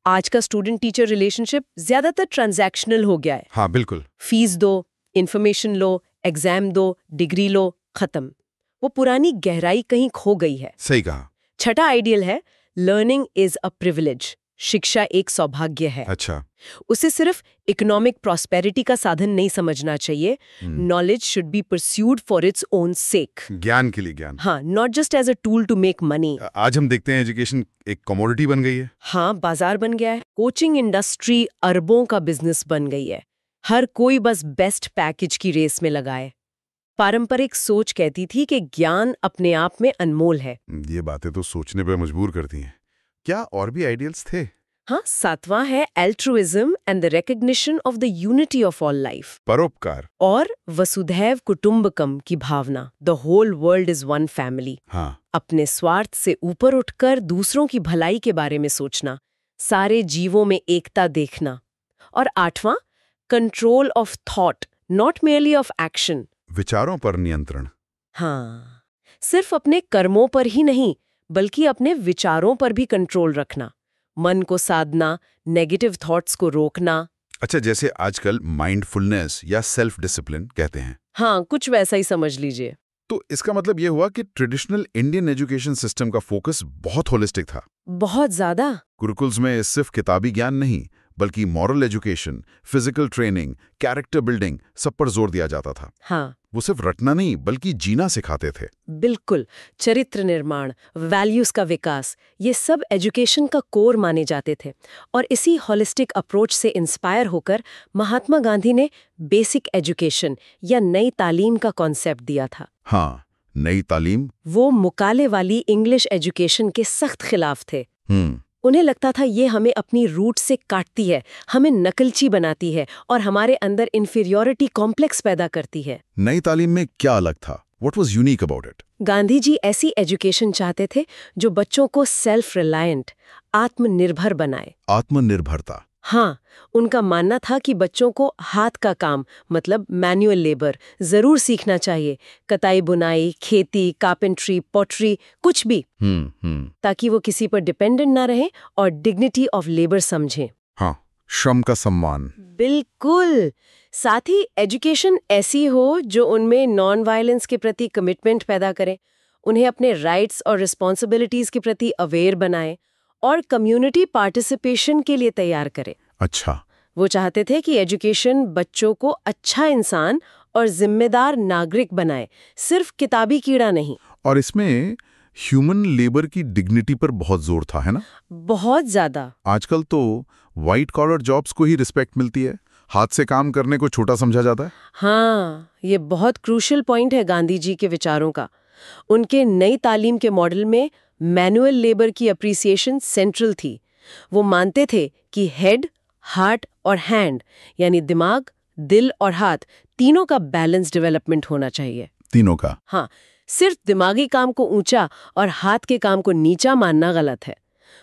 आज का स्टूडेंट टीचर रिलेशनशिप ज्यादातर ट्रांजैक्शनल हो गया है। हाँ बिल्कुल। फीस दो, इन्फॉर्मेशन लो, एग्जाम दो, डिग्री लो, खत्म। वो पुरानी गहराई कहीं खो गई है। सही कहा। छठा आइडियल है लर्निंग इज अ प्रिविलेज, शिक्षा एक सौभाग्य है। अच्छा। उसे सिर्फ इकोनॉमिक प्रॉस्पेरिटी का साधन नहीं समझना चाहिए। Knowledge should be pursued for its own sake. ज्ञान के लिए ज्ञान। हाँ, not just as a tool to make money. आज हम देखते हैं एजुकेशन एक कमोडिटी बन गई है। हाँ, बाजार बन गया है। कोचिंग इंडस्ट्री अरबों का बिजनेस बन गई है। हर कोई बस बेस्ट पैकेज की रेस में लगा है। पारंपरिक सोच कहती थी कि ज्ञान अपने आप में अनमोल है। ये बातें तो सोचने पे मजबूर करती हैं। क्या और भी आइडियल्स थे? हाँ, सातवां है altruism and the recognition of the unity of all life. परोपकार। और वसुधैव कुटुंबकम की भावना, the whole world is one family. हाँ। अपने स्वार्थ से ऊपर उठकर दूसरों की भलाई के बारे में सोचना, सारे जीवों में एकता देखना। और आठवां, control of thought, not merely of action. विचारों पर नियंत्रण। हाँ, सिर्फ अपने कर्मों पर ही नहीं बल्कि अपने विचारों पर भी कंट्रोल रखना, मन को साधना, नेगेटिव थॉट्स को रोकना। अच्छा, जैसे आजकल माइंडफुलनेस या सेल्फ डिसिप्लिन कहते हैं। हाँ, कुछ वैसा ही समझ लीजिए। तो इसका मतलब ये हुआ कि ट्रेडिशनल इंडियन एजुकेशन सिस्टम का फोकस बहुत होलिस्टिक था। बहुत ज्यादा। गुरुकुल्स में सिर्फ किताबी ज्ञान नहीं बल्कि moral education, physical training, character building सब पर जोर दिया जाता था। हाँ, वो सिर्फ रटना नहीं बल्कि जीना सिखाते थे। बिल्कुल। चरित्र निर्माण, वैल्यूज का विकास, ये सब एजुकेशन का कोर माने जाते थे। और इसी होलिस्टिक अप्रोच से इंस्पायर होकर महात्मा गांधी ने बेसिक एजुकेशन या नई तालीम का कॉन्सेप्ट दिया था। हाँ, नई तालीम। वो मुकाले वाली इंग्लिश एजुकेशन के सख्त खिलाफ थे। उन्हें लगता था ये हमें अपनी रूट से काटती है, हमें नकलची बनाती है और हमारे अंदर इंफीरियॉरिटी कॉम्प्लेक्स पैदा करती है। नई तालीम में क्या अलग था? What was unique about it? Gandhi ji ऐसी एजुकेशन चाहते थे जो बच्चों को सेल्फ रिलायंट, आत्मनिर्भर बनाए। आत्मनिर्भरता। हाँ, उनका मानना था कि बच्चों को हाथ का काम मतलब मैनुअल लेबर जरूर सीखना चाहिए, कताई बुनाई, खेती, कारपेंट्री, पॉटरी, कुछ भी, ताकि वो किसी पर डिपेंडेंट ना रहे और डिग्निटी ऑफ लेबर समझें। हाँ, श्रम का सम्मान। बिल्कुल। साथ ही एजुकेशन ऐसी हो जो उनमें नॉन वायलेंस के प्रति कमिटमेंट पैदा करे, उन्हें अपने राइट्स और रिस्पॉन्सिबिलिटीज के प्रति अवेयर बनाए और कम्युनिटी पार्टिसिपेशन के लिए तैयार करे। अच्छा। वो चाहते थे कि एजुकेशन बच्चों को अच्छा इंसान और जिम्मेदार नागरिक बनाए, सिर्फ किताबी कीड़ा नहीं। और इसमें ह्यूमन लेबर की डिग्निटी पर बहुत जोर था, है ना? बहुत ज्यादा। आजकल तो व्हाइट कॉलर जॉब्स को ही रिस्पेक्ट मिलती है, हाथ से काम करने को छोटा समझा जाता है। हाँ, ये बहुत क्रूशियल पॉइंट है गांधी जी के विचारों का। उनके नई तालीम के मॉडल में मैनुअल लेबर की अप्रिसिएशन सेंट्रल थी। वो मानते थे कि हेड, हार्ट और हैंड यानी दिमाग, दिल और हाथ तीनों का बैलेंस डेवलपमेंट होना चाहिए। तीनों का? हाँ, सिर्फ दिमागी काम को ऊंचा और हाथ के काम को नीचा मानना गलत है।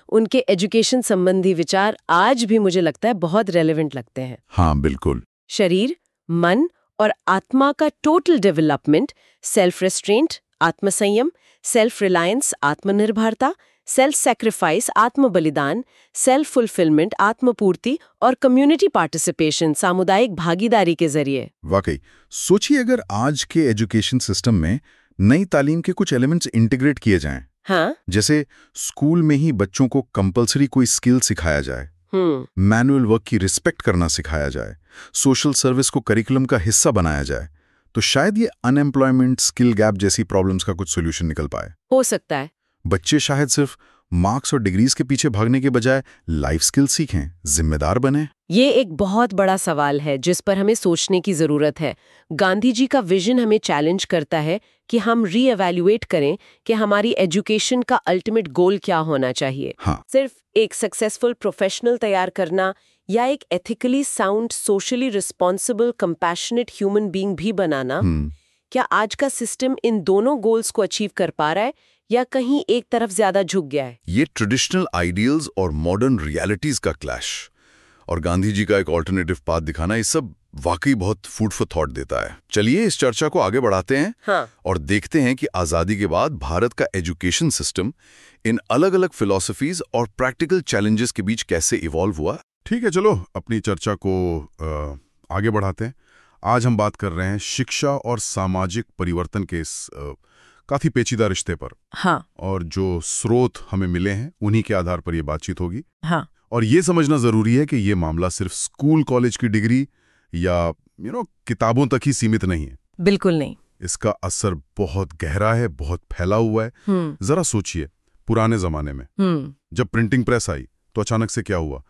उनके एजुकेशन संबंधी विचार आज भी मुझे लगता है बहुत रेलेवेंट लगते हैं। हाँ, बिल्कुल। शरीर, मन और आत्मा का टोटल डेवलपमेंट, सेल्फ रेस्ट्रेंट, आत्मसंयम, सेल्फ रिलायंस, आत्मनिर्भरता, सेल्फ सैक्रिफाइस, आत्म बलिदान, सेल्फ फुलफिलमेंट, आत्मपूर्ति और कम्युनिटी पार्टिसिपेशन, सामुदायिक भागीदारी के जरिए। वाकई सोचिए अगर आज के एजुकेशन सिस्टम में नई तालीम के कुछ एलिमेंट्स इंटीग्रेट किए जाएं। हाँ, जैसे स्कूल में ही बच्चों को कंपलसरी कोई स्किल सिखाया जाए, मैनुअल वर्क की रिस्पेक्ट करना सिखाया जाए, सोशल सर्विस को करिकुलम का हिस्सा बनाया जाए, तो शायद ये अनएम्प्लॉयमेंट, स्किल गैप जैसी प्रॉब्लम्स का कुछ सोल्यूशन निकल पाए। हो सकता है। बच्चे शायद सिर्फ मार्क्स और डिग्रीज के पीछे भागने के बजाय लाइफ स्किल सीखें, जिम्मेदार बने। ये एक बहुत बड़ा सवाल है जिस पर हमें सोचने की जरूरत है। गांधी जी का विजन हमें चैलेंज करता है कि हम रीएवैल्यूएट करें कि हमारी एजुकेशन का अल्टीमेट गोल क्या होना चाहिए। हाँ। सिर्फ एक सक्सेसफुल प्रोफेशनल तैयार करना या एक ethically sound, socially responsible, compassionate human being भी बनाना। क्या आज का सिस्टम इन दोनों गोल्स को अचीव कर पा रहा है या कहीं एक तरफ ज्यादा झुक गया है? ये ट्रेडिशनल आइडियल्स और मॉडर्न रियलिटीज का क्लैश और गांधी जी का एक ऑल्टरनेटिव पाथ दिखाना, ये सब वाकई बहुत फूड फॉर थॉट देता है। चलिए इस चर्चा को आगे बढ़ाते हैं। हाँ। और देखते हैं कि आजादी के बाद भारत का एजुकेशन सिस्टम इन अलग अलग फिलॉसफीज और प्रैक्टिकल चैलेंजेस के बीच कैसे इवॉल्व हुआ। ठीक है, चलो अपनी चर्चा को आगे बढ़ाते हैं। आज हम बात कर रहे हैं शिक्षा और सामाजिक परिवर्तन के इस काफी पेचीदा रिश्ते पर। हाँ। और जो स्रोत हमें मिले हैं उन्हीं के आधार पर ये बातचीत होगी। हाँ। और ये समझना जरूरी है कि ये मामला सिर्फ स्कूल कॉलेज की डिग्री या किताबों तक ही सीमित नहीं है। बिल्कुल नहीं। इसका असर बहुत गहरा है, बहुत फैला हुआ है। जरा सोचिए, पुराने जमाने में जब प्रिंटिंग प्रेस आई तो अचानक से क्या हुआ?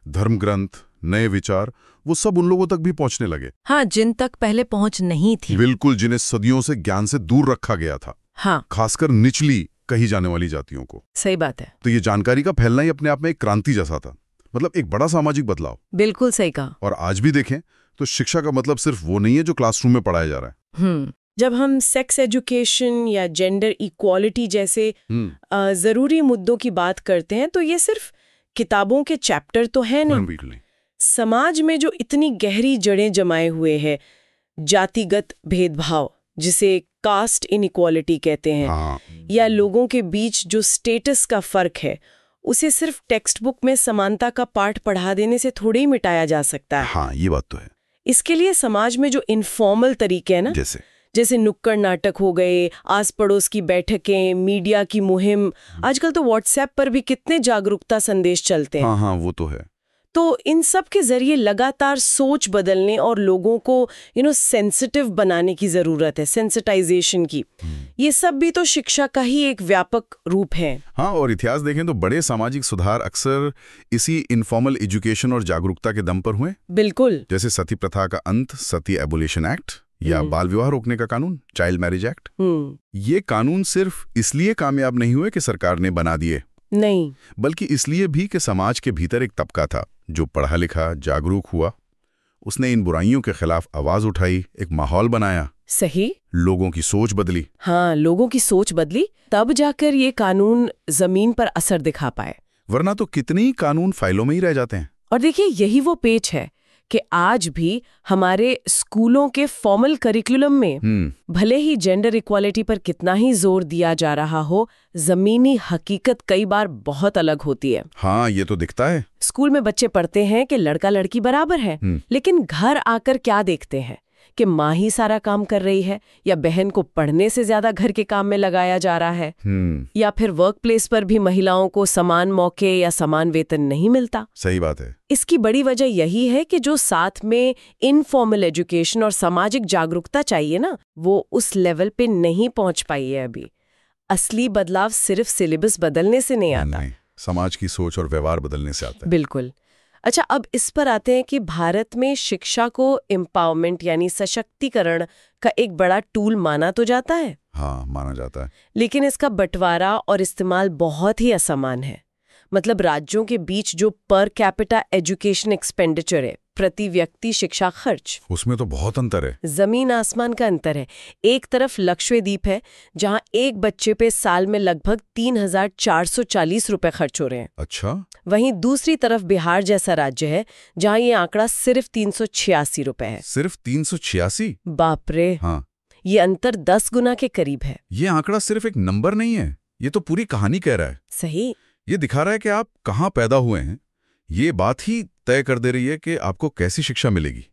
धर्म ग्रंथ, नए विचार, वो सब उन लोगों तक भी पहुंचने लगे। हाँ, जिन तक पहले पहुंच नहीं थी। बिल्कुल, जिन्हें सदियों से ज्ञान से दूर रखा गया था। हाँ, खासकर निचली कही जाने वाली जातियों को। सही बात है। तो ये जानकारी का फैलना ही अपने आप में एक क्रांति जैसा था, मतलब एक बड़ा सामाजिक बदलाव। बिल्कुल सही कहा। और आज भी देखें तो शिक्षा का मतलब सिर्फ वो नहीं है जो क्लासरूम में पढ़ाया जा रहा है। जब हम सेक्स एजुकेशन या जेंडर इक्वालिटी जैसे जरूरी मुद्दों की बात करते हैं तो ये सिर्फ किताबों के चैप्टर तो है नहीं। समाज में जो इतनी गहरी जड़ें जमाए हुए हैं, जातिगत भेदभाव जिसे कास्ट इनइक्वालिटी कहते हैं, या लोगों के बीच जो स्टेटस का फर्क है, उसे सिर्फ टेक्स्ट बुक में समानता का पाठ पढ़ा देने से थोड़ी ही मिटाया जा सकता है। हाँ, ये बात तो है। इसके लिए समाज में जो इनफॉर्मल तरीके हैं ना, जैसे नुक्कड़ नाटक हो गए, आस पड़ोस की बैठकें, मीडिया की मुहिम, आजकल तो व्हाट्सएप पर भी कितने जागरूकता संदेश चलते हैं। हाँ, वो तो है। तो इन सब के जरिए लगातार सोच बदलने और लोगों को सेंसिटिव बनाने की जरूरत है, सेंसिटाइजेशन की। ये सब भी तो शिक्षा का ही एक व्यापक रूप है। हाँ, और इतिहास देखें तो बड़े सामाजिक सुधार अक्सर इसी इनफॉर्मल एजुकेशन और जागरूकता के दम पर हुए। बिल्कुल। जैसे सती प्रथा का अंत, सती एबोलिशन एक्ट, या बाल विवाह रोकने का कानून, चाइल्ड मैरिज एक्ट। ये कानून सिर्फ इसलिए कामयाब नहीं हुए कि सरकार ने बना दिए, नहीं, बल्कि इसलिए भी कि समाज के भीतर एक तबका था जो पढ़ा लिखा, जागरूक हुआ। उसने इन बुराइयों के खिलाफ आवाज उठाई, एक माहौल बनाया। सही। लोगों की सोच बदली। हाँ, लोगों की सोच बदली, तब जाकर ये कानून जमीन पर असर दिखा पाए। वरना तो कितनी कानून फाइलों में ही रह जाते हैं। और देखिए, यही वो पेच है कि आज भी हमारे स्कूलों के फॉर्मल करिकुलम में भले ही जेंडर इक्वालिटी पर कितना ही जोर दिया जा रहा हो, जमीनी हकीकत कई बार बहुत अलग होती है। हाँ, ये तो दिखता है। स्कूल में बच्चे पढ़ते हैं कि लड़का लड़की बराबर है, लेकिन घर आकर क्या देखते हैं कि माँ ही सारा काम कर रही है, या बहन को पढ़ने से ज्यादा घर के काम में लगाया जा रहा है, या फिर वर्क प्लेस पर भी महिलाओं को समान मौके या समान वेतन नहीं मिलता। सही बात है। इसकी बड़ी वजह यही है कि जो साथ में इनफॉर्मल एजुकेशन और सामाजिक जागरूकता चाहिए ना, वो उस लेवल पे नहीं पहुंच पाई है अभी। असली बदलाव सिर्फ सिलेबस बदलने से नहीं आता। नहीं, समाज की सोच और व्यवहार बदलने से आता है। बिल्कुल। अच्छा, अब इस पर आते हैं कि भारत में शिक्षा को एम्पावरमेंट यानी सशक्तिकरण का एक बड़ा टूल माना तो जाता है। हाँ, माना जाता है। लेकिन इसका बंटवारा और इस्तेमाल बहुत ही असमान है। मतलब राज्यों के बीच जो पर कैपिटा एजुकेशन एक्सपेंडिचर है, प्रति व्यक्ति शिक्षा खर्च, उसमें तो बहुत अंतर है। जमीन आसमान का अंतर है। एक तरफ लक्षद्वीप है, जहां एक बच्चे पे साल में लगभग 3,440 रुपए खर्च हो रहे हैं। अच्छा। वहीं दूसरी तरफ बिहार जैसा राज्य है, जहां ये आंकड़ा सिर्फ 386 रुपए है। सिर्फ 386? बाप रे। हाँ, ये अंतर 10 गुना के करीब है। ये आंकड़ा सिर्फ एक नंबर नहीं है, ये तो पूरी कहानी कह रहा है। सही। ये दिखा रहा है कि आप कहाँ पैदा हुए हैं। ये बात ही तय कर दे रही है कि आपको कैसी शिक्षा मिलेगी।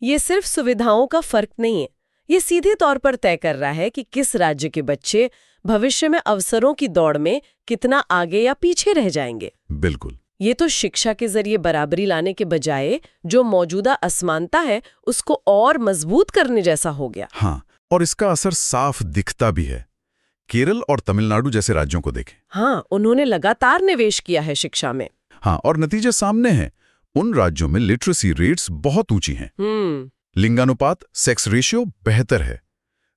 ये सिर्फ सुविधाओं का फर्क नहीं है, ये सीधे तौर पर तय कर रहा है कि किस राज्य के बच्चे भविष्य में अवसरों की दौड़ में कितना आगे या पीछे रह जाएंगे। बिल्कुल। ये तो शिक्षा के जरिए बराबरी लाने के बजाय जो मौजूदा असमानता है उसको और मजबूत करने जैसा हो गया। हाँ, और इसका असर साफ दिखता भी है। केरल और तमिलनाडु जैसे राज्यों को देखें। हाँ, उन्होंने लगातार निवेश किया है शिक्षा में। हाँ, और नतीजे सामने हैं। उन राज्यों में लिटरेसी रेट्स बहुत ऊंची हैं। लिंगानुपात, सेक्स रेशियो बेहतर है।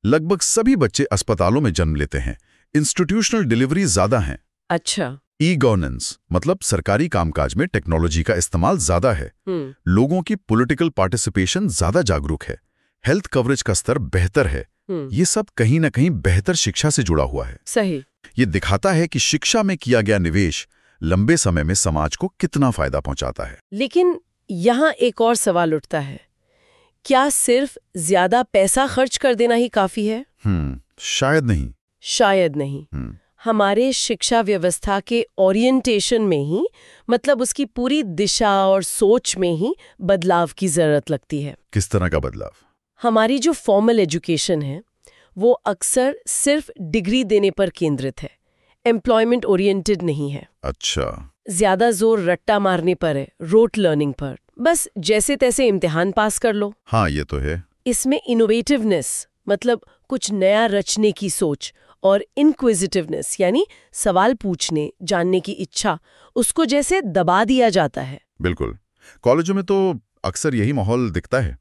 लगभग सभी बच्चे अस्पतालों में जन्म लेते हैं। इंस्टीट्यूशनल डिलीवरी ज्यादा है। अच्छा। ई-गवर्नेंस मतलब सरकारी कामकाज में टेक्नोलॉजी का इस्तेमाल ज्यादा है। लोगों की पॉलिटिकल पार्टिसिपेशन ज्यादा जागरूक है। हेल्थ कवरेज का स्तर बेहतर है। ये सब कहीं ना कहीं बेहतर शिक्षा से जुड़ा हुआ है। सही। ये दिखाता है कि शिक्षा में किया गया निवेश लंबे समय में समाज को कितना फायदा पहुंचाता है। लेकिन यहाँ एक और सवाल उठता है, क्या सिर्फ ज्यादा पैसा खर्च कर देना ही काफी है? शायद नहीं। शायद नहीं। हमारे शिक्षा व्यवस्था के ओरिएंटेशन में ही, मतलब उसकी पूरी दिशा और सोच में ही बदलाव की जरूरत लगती है। किस तरह का बदलाव? हमारी जो फॉर्मल एजुकेशन है वो अक्सर सिर्फ डिग्री देने पर केंद्रित है, एम्प्लॉयमेंट ओरिएंटेड नहीं है। अच्छा। ज्यादा जोर रट्टा मारने पर है, रोट लर्निंग पर। बस जैसे तैसे इम्तिहान पास कर लो। हाँ, ये तो है। इसमें इनोवेटिवनेस मतलब कुछ नया रचने की सोच और इनक्विजिटिवनेस यानी सवाल पूछने, जानने की इच्छा, उसको जैसे दबा दिया जाता है। बिल्कुल। कॉलेजों में तो अक्सर यही माहौल दिखता है।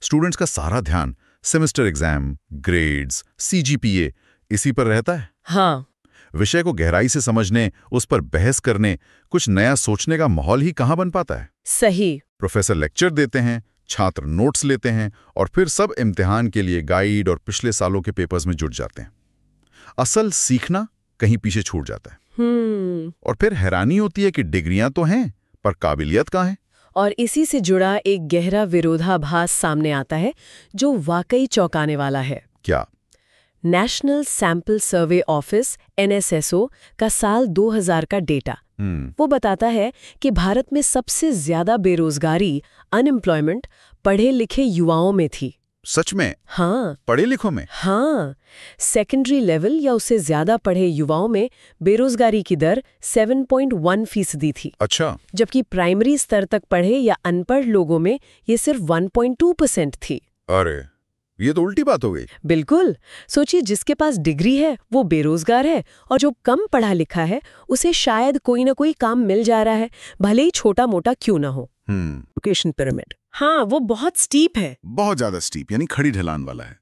स्टूडेंट्स का सारा ध्यान सेमेस्टर एग्जाम, ग्रेड्स, सीजीपीए इसी पर रहता है। हाँ, विषय को गहराई से समझने, उस पर बहस करने, कुछ नया सोचने का माहौल ही कहाँ बन पाता है। सही। प्रोफेसर लेक्चर देते हैं, छात्र नोट्स लेते हैं और फिर सब इम्तिहान के लिए गाइड और पिछले सालों के पेपर्स में जुट जाते हैं। असल सीखना कहीं पीछे छूट जाता है। और फिर हैरानी होती है कि डिग्रियां तो हैं, पर काबिलियत कहाँ है। और इसी से जुड़ा एक गहरा विरोधाभास सामने आता है जो वाकई चौंकाने वाला है। क्या? National sample survey office NSSO का साल 2000 का डेटा वो बताता है कि भारत में सबसे ज्यादा बेरोजगारी, अनएम्प्लॉयमेंट पढ़े लिखे युवाओं में थी। सच में? हाँ, पढ़े लिखों में? हाँ, सेकेंडरी लेवल या उससे ज्यादा पढ़े युवाओं में बेरोजगारी की दर 7.1% थी। अच्छा। जबकि प्राइमरी स्तर तक पढ़े या अनपढ़ लोगों में ये सिर्फ 1.2% थी। अरे, ये तो उल्टी बात हो गई। बिल्कुल। सोचिए, जिसके पास डिग्री है वो बेरोजगार है और जो कम पढ़ा लिखा है उसे शायद कोई ना कोई काम मिल जा रहा है, भले ही छोटा मोटा क्यों ना हो। एजुकेशन पिरामिड, हाँ, वो बहुत स्टीप है। बहुत ज्यादा स्टीप, यानी खड़ी ढलान वाला है।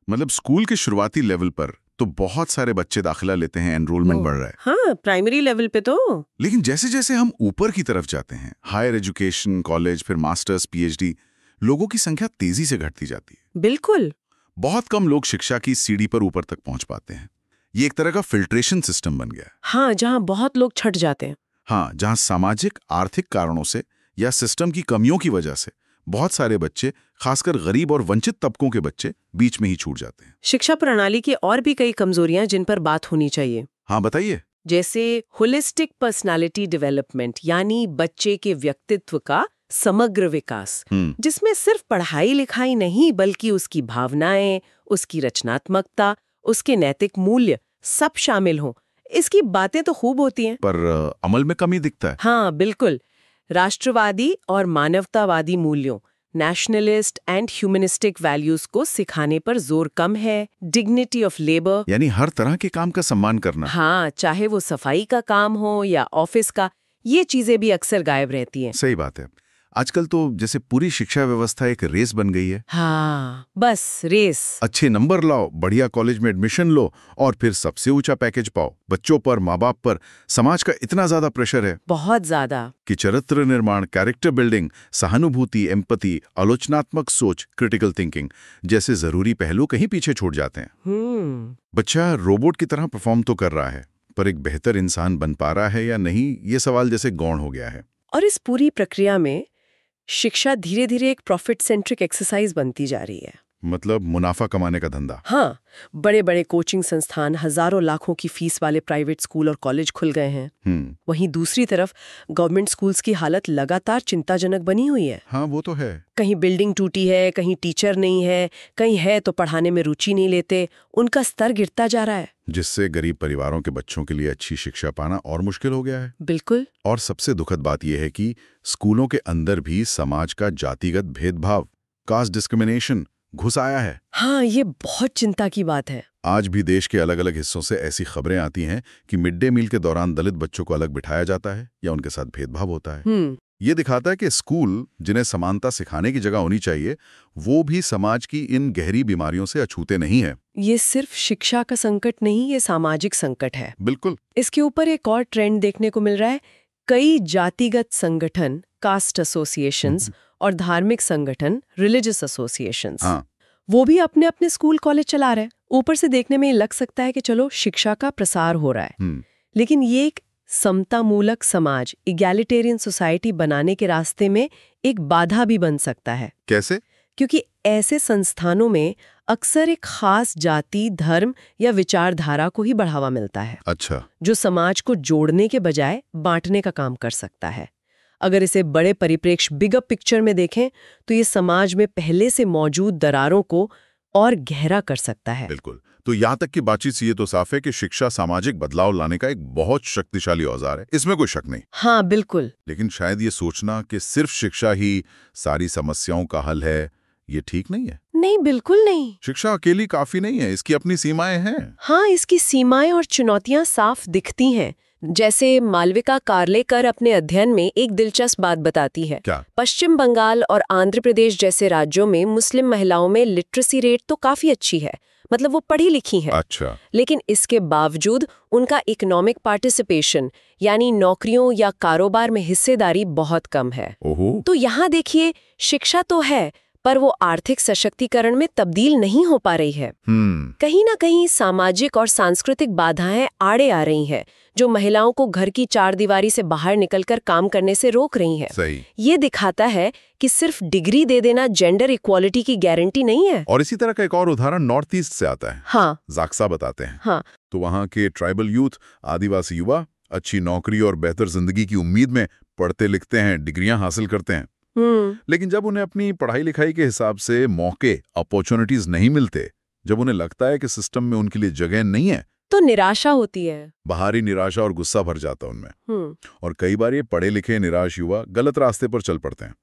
मतलब स्कूल के शुरुआती लेवल पर तो बहुत सारे बच्चे दाखिला लेते हैं, एनरोलमेंट बढ़ रहा है। हाँ, प्राइमरी लेवल पे तो। लेकिन जैसे जैसे हम ऊपर की तरफ जाते हैं, हायर एजुकेशन, कॉलेज, फिर मास्टर्स, PhD, लोगों की संख्या तेजी से घटती जाती है। बिल्कुल। बहुत कम लोग शिक्षा की सीढ़ी पर ऊपर तक पहुंच पाते हैं। ये एक तरह का फिल्ट्रेशन सिस्टम बन गया है। हाँ, जहाँ बहुत लोग छट जाते हैं। हाँ, जहां सामाजिक आर्थिक कारणों से या सिस्टम की कमियों की वजह से बहुत सारे बच्चे, खासकर गरीब और वंचित तबकों के बच्चे, बीच में ही छूट जाते हैं। शिक्षा प्रणाली की और भी कई कमजोरियां जिन पर बात होनी चाहिए। हाँ, बताइए। जैसे होलिस्टिक पर्सनालिटी डेवलपमेंट, यानी बच्चे के व्यक्तित्व का समग्र विकास, जिसमें सिर्फ पढ़ाई लिखाई नहीं बल्कि उसकी भावनाएं, उसकी रचनात्मकता, उसके नैतिक मूल्य सब शामिल हों। इसकी बातें तो खूब होती हैं, पर अमल में कमी दिखता है। हाँ, बिल्कुल। राष्ट्रवादी और मानवतावादी मूल्यों, नेशनलिस्ट एंड ह्यूमनिस्टिक वैल्यूज को सिखाने पर जोर कम है। डिग्निटी ऑफ लेबर, यानी हर तरह के काम का सम्मान करना। हाँ, चाहे वो सफाई का काम हो या ऑफिस का, ये चीजें भी अक्सर गायब रहती हैं। सही बात है। आजकल तो जैसे पूरी शिक्षा व्यवस्था एक रेस बन गई है। हाँ, बस रेस। अच्छे नंबर लाओ, बढ़िया कॉलेज में एडमिशन लो और फिर सबसे ऊंचा पैकेज पाओ। बच्चों पर, माँ बाप पर, समाज का इतना ज्यादा प्रेशर है, बहुत ज्यादा, कि चरित्र निर्माण, कैरेक्टर बिल्डिंग, सहानुभूति, एम्पैथी, आलोचनात्मक सोच, क्रिटिकल थिंकिंग जैसे जरूरी पहलू कहीं पीछे छूट जाते हैं। बच्चा रोबोट की तरह परफॉर्म तो कर रहा है, पर एक बेहतर इंसान बन पा रहा है या नहीं, ये सवाल जैसे गौण हो गया है। और इस पूरी प्रक्रिया में शिक्षा धीरे धीरे एक प्रॉफिट सेंट्रिक एक्सरसाइज बनती जा रही है। मतलब मुनाफा कमाने का धंधा। हाँ, बड़े बड़े कोचिंग संस्थान, हजारों लाखों की फीस वाले प्राइवेट स्कूल और कॉलेज खुल गए हैं। वहीं दूसरी तरफ गवर्नमेंट स्कूल्स की हालत लगातार चिंताजनक बनी हुई है। हाँ, वो तो है। कहीं बिल्डिंग टूटी है, कहीं टीचर नहीं है, कहीं है तो पढ़ाने में रुचि नहीं लेते, उनका स्तर गिरता जा रहा है, जिससे गरीब परिवारों के बच्चों के लिए अच्छी शिक्षा पाना और मुश्किल हो गया है। बिल्कुल। और सबसे दुखद बात यह है कि स्कूलों के अंदर भी समाज का जातिगत भेदभाव, कास्ट डिस्क्रिमिनेशन घुस आया है। हाँ, ये बहुत चिंता की बात है। आज भी देश के अलग अलग हिस्सों से ऐसी खबरें आती हैं कि मिड डे मील के दौरान दलित बच्चों को अलग बिठाया जाता है या उनके साथ भेदभाव होता है। ये दिखाता है कि स्कूल, जिन्हें समानता सिखाने की जगह होनी चाहिए, वो भी समाज की इन गहरी बीमारियों से अछूते नहीं है। ये सिर्फ शिक्षा का संकट नहीं, ये सामाजिक संकट है। बिल्कुल। इसके ऊपर एक और ट्रेंड देखने को मिल रहा है। कई जातिगत संगठन, कास्ट एसोसिएशंस और धार्मिक संगठन, रिलीजियस एसोसिएशंस, वो भी अपने अपने स्कूल कॉलेज चला रहे हैं। ऊपर से देखने में लग सकता है कि चलो शिक्षा का प्रसार हो रहा है, लेकिन ये एक समतामूलक समाज, इगैलिटेरियन सोसाइटी बनाने के रास्ते में एक बाधा भी बन सकता है। कैसे? क्योंकि ऐसे संस्थानों में अक्सर एक खास जाति, धर्म या विचारधारा को ही बढ़ावा मिलता है। अच्छा। जो समाज को जोड़ने के बजाय बांटने का काम कर सकता है। अगर इसे बड़े परिप्रेक्ष्य, बिगर पिक्चर में देखें तो ये समाज में पहले से मौजूद दरारों को और गहरा कर सकता है। बिल्कुल। तो यहाँ तक की बातचीत से ये तो साफ है कि शिक्षा सामाजिक बदलाव लाने का एक बहुत शक्तिशाली औजार है, इसमें कोई शक नहीं। हाँ बिल्कुल। लेकिन शायद ये सोचना कि सिर्फ शिक्षा ही सारी समस्याओं का हल है, ये ठीक नहीं है। नहीं, बिल्कुल नहीं। शिक्षा अकेली काफी नहीं है, इसकी अपनी सीमाएं हैं। हाँ, इसकी सीमाएं और चुनौतियां साफ दिखती हैं। जैसे मालविका कार्लेकर अपने अध्ययन में एक दिलचस्प बात बताती है। क्या? पश्चिम बंगाल और आंध्र प्रदेश जैसे राज्यों में मुस्लिम महिलाओं में लिटरेसी रेट तो काफी अच्छी है, मतलब वो पढ़ी लिखी हैं। अच्छा। लेकिन इसके बावजूद उनका इकोनॉमिक पार्टिसिपेशन यानी नौकरियों या कारोबार में हिस्सेदारी बहुत कम है। ओहो। तो यहाँ देखिए, शिक्षा तो है पर वो आर्थिक सशक्तिकरण में तब्दील नहीं हो पा रही है। कहीं ना कहीं सामाजिक और सांस्कृतिक बाधाएं आड़े आ रही हैं, जो महिलाओं को घर की चारदीवारी से बाहर निकलकर काम करने से रोक रही हैं। सही। ये दिखाता है कि सिर्फ डिग्री दे देना जेंडर इक्वालिटी की गारंटी नहीं है। और इसी तरह का एक और उदाहरण नॉर्थ ईस्ट से आता है। हाँ। जाक्सा बताते हैं। हाँ। तो वहाँ के ट्राइबल यूथ, आदिवासी युवा अच्छी नौकरी और बेहतर जिंदगी की उम्मीद में पढ़ते लिखते हैं, डिग्रियां हासिल करते हैं। लेकिन जब उन्हें अपनी पढ़ाई लिखाई के हिसाब से मौके, अपॉर्चुनिटीज नहीं मिलते, जब उन्हें लगता है कि सिस्टम में उनके लिए जगह नहीं है, तो निराशा होती है। बाहरी निराशा और गुस्सा भर जाता है उनमें। और कई बार ये पढ़े लिखे निराश युवा गलत रास्ते पर चल पड़ते हैं।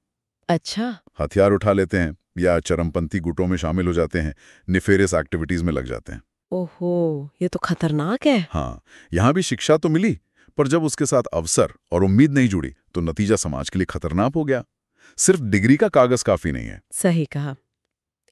अच्छा। हथियार उठा लेते हैं या चरमपंथी गुटों में शामिल हो जाते हैं, निफेरियस एक्टिविटीज में लग जाते हैं। ओहो, ये तो खतरनाक है। हाँ, यहाँ भी शिक्षा तो मिली, पर जब उसके साथ अवसर और उम्मीद नहीं जुड़ी तो नतीजा समाज के लिए खतरनाक हो गया। सिर्फ डिग्री का कागज काफी नहीं है। सही कहा।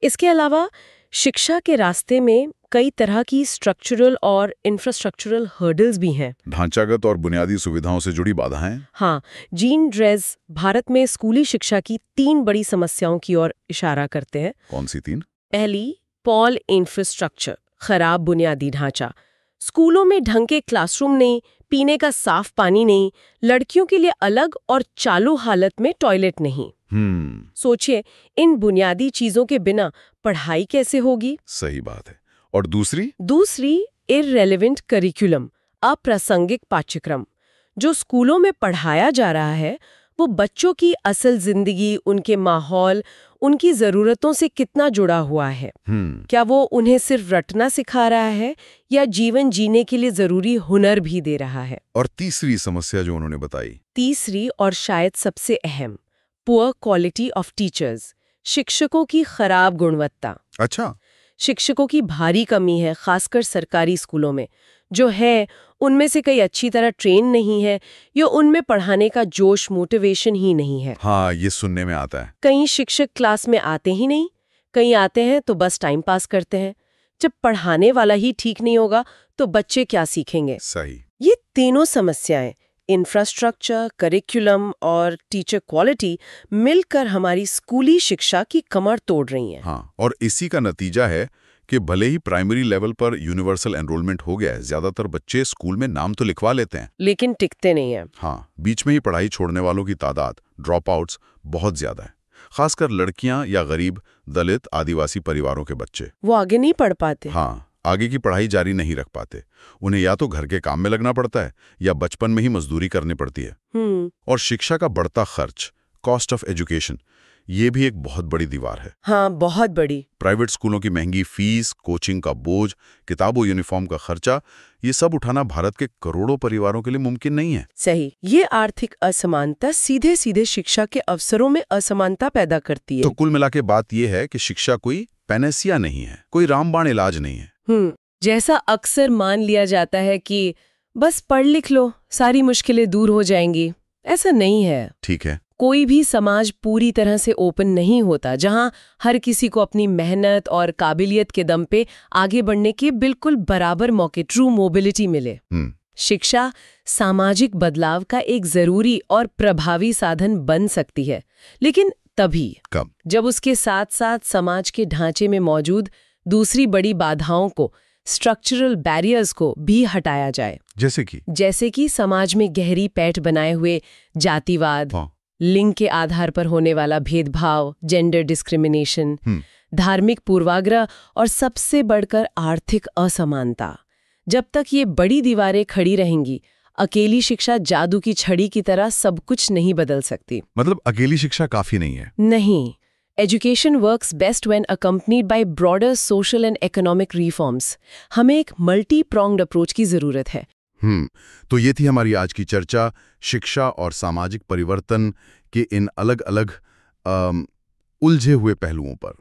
इसके अलावा शिक्षा के रास्ते में कई तरह की स्ट्रक्चरल और इंफ्रास्ट्रक्चरल हर्डल्स भी हैं। ढांचागत और बुनियादी सुविधाओं से जुड़ी बाधाएं। हाँ, जीन ड्रेस भारत में स्कूली शिक्षा की 3 बड़ी समस्याओं की ओर इशारा करते हैं। कौन सी 3? पहली, पॉल इंफ्रास्ट्रक्चर, खराब बुनियादी ढांचा। स्कूलों में ढंग के क्लासरूम नहीं, पीने का साफ पानी नहीं, लड़कियों के लिए अलग और चालू हालत में टॉयलेट नहीं। सोचिए, इन बुनियादी चीजों के बिना पढ़ाई कैसे होगी? सही बात है। और दूसरी इररेलेवेंट करिकुलम, अप्रासंगिक पाठ्यक्रम। जो स्कूलों में पढ़ाया जा रहा है वो बच्चों की असल जिंदगी, उनके माहौल, उनकी जरूरतों से कितना जुड़ा हुआ है। क्या वो उन्हें सिर्फ रटना सिखा रहा है या जीवन जीने के लिए जरूरी हुनर भी दे रहा है? और तीसरी समस्या जो उन्होंने बताई, तीसरी और शायद सबसे अहम, पुअर क्वालिटी ऑफ टीचर्स, शिक्षकों की खराब गुणवत्ता। अच्छा। शिक्षकों की भारी कमी है, खासकर सरकारी स्कूलों में। जो है उनमें से कई अच्छी तरह ट्रेन नहीं है या उनमें पढ़ाने का जोश, मोटिवेशन ही नहीं है। हाँ, ये सुनने में आता है। कई शिक्षक क्लास में आते ही नहीं, कई आते हैं तो बस टाइम पास करते हैं। जब पढ़ाने वाला ही ठीक नहीं होगा तो बच्चे क्या सीखेंगे? सही। ये तीनों समस्याएं, इंफ्रास्ट्रक्चर, करिकुलम और टीचर क्वालिटी, मिलकर हमारी स्कूली शिक्षा की कमर तोड़ रही हैं। हाँ, और इसी का नतीजा है कि भले ही प्राइमरी लेवल पर यूनिवर्सल एनरोलमेंट हो गया है, ज्यादातर बच्चे स्कूल में नाम तो लिखवा लेते हैं लेकिन टिकते नहीं हैं। हाँ, बीच में ही पढ़ाई छोड़ने वालों की तादाद, ड्रॉप आउट्स बहुत ज्यादा है। खासकर लड़कियां या गरीब, दलित, आदिवासी परिवारों के बच्चे। वो आगे नहीं पढ़ पाते। हाँ, आगे की पढ़ाई जारी नहीं रख पाते। उन्हें या तो घर के काम में लगना पड़ता है या बचपन में ही मजदूरी करनी पड़ती है। और शिक्षा का बढ़ता खर्च, कॉस्ट ऑफ एजुकेशन, ये भी एक बहुत बड़ी दीवार है। हाँ, बहुत बड़ी। प्राइवेट स्कूलों की महंगी फीस, कोचिंग का बोझ, किताबों यूनिफॉर्म का खर्चा, ये सब उठाना भारत के करोड़ों परिवारों के लिए मुमकिन नहीं है। सही। ये आर्थिक असमानता सीधे सीधे शिक्षा के अवसरों में असमानता पैदा करती है। तो कुल मिला के बात यह है कि शिक्षा कोई पैनेसिया नहीं है, कोई रामबाण इलाज नहीं है। जैसा अक्सर मान लिया जाता है कि बस पढ़ लिख लो, सारी मुश्किलें दूर हो जाएंगी, ऐसा नहीं है। ठीक है। कोई भी समाज पूरी तरह से ओपन नहीं होता जहां हर किसी को अपनी मेहनत और काबिलियत के दम पे आगे बढ़ने के बिल्कुल बराबर मौके, ट्रू मोबिलिटी मिले। शिक्षा सामाजिक बदलाव का एक जरूरी और प्रभावी साधन बन सकती है, लेकिन तभी कब? जब उसके साथ साथ समाज के ढांचे में मौजूद दूसरी बड़ी बाधाओं को, स्ट्रक्चरल बैरियर्स को भी हटाया जाए। जैसे कि समाज में गहरी पैठ बनाए हुए जातिवाद, लिंग के आधार पर होने वाला भेदभाव, जेंडर डिस्क्रिमिनेशन, धार्मिक पूर्वाग्रह और सबसे बढ़कर आर्थिक असमानता। जब तक ये बड़ी दीवारें खड़ी रहेंगी, अकेली शिक्षा जादू की छड़ी की तरह सब कुछ नहीं बदल सकती। मतलब अकेली शिक्षा काफी नहीं है? नहीं, education works best when accompanied by broader social and economic reforms. हमें एक मल्टी प्रोंग्ड अप्रोच की जरूरत है। तो ये थी हमारी आज की चर्चा शिक्षा और सामाजिक परिवर्तन के इन अलग अलग उलझे हुए पहलुओं पर।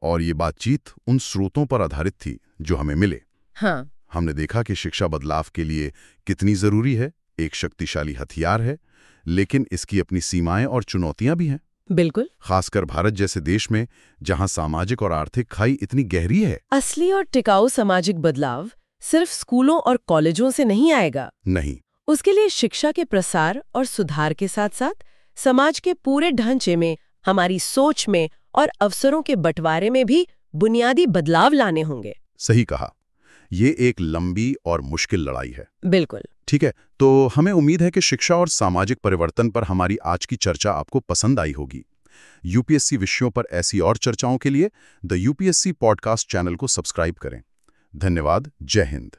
और ये बातचीत उन स्रोतों पर आधारित थी जो हमें मिले। हाँ, हमने देखा कि शिक्षा बदलाव के लिए कितनी जरूरी है, एक शक्तिशाली हथियार है, लेकिन इसकी अपनी सीमाएं और चुनौतियां भी हैं। बिल्कुल। खासकर भारत जैसे देश में जहां सामाजिक और आर्थिक खाई इतनी गहरी है। असली और टिकाऊ सामाजिक बदलाव सिर्फ स्कूलों और कॉलेजों से नहीं आएगा। नहीं, उसके लिए शिक्षा के प्रसार और सुधार के साथ साथ समाज के पूरे ढांचे में, हमारी सोच में और अवसरों के बंटवारे में भी बुनियादी बदलाव लाने होंगे। सही कहा। ये एक लंबी और मुश्किल लड़ाई है। बिल्कुल। ठीक है, तो हमें उम्मीद है कि शिक्षा और सामाजिक परिवर्तन पर हमारी आज की चर्चा आपको पसंद आई होगी। यूपीएससी विषयों पर ऐसी और चर्चाओं के लिए द यूपीएससी पॉडकास्ट चैनल को सब्सक्राइब करें। धन्यवाद। जय हिंद।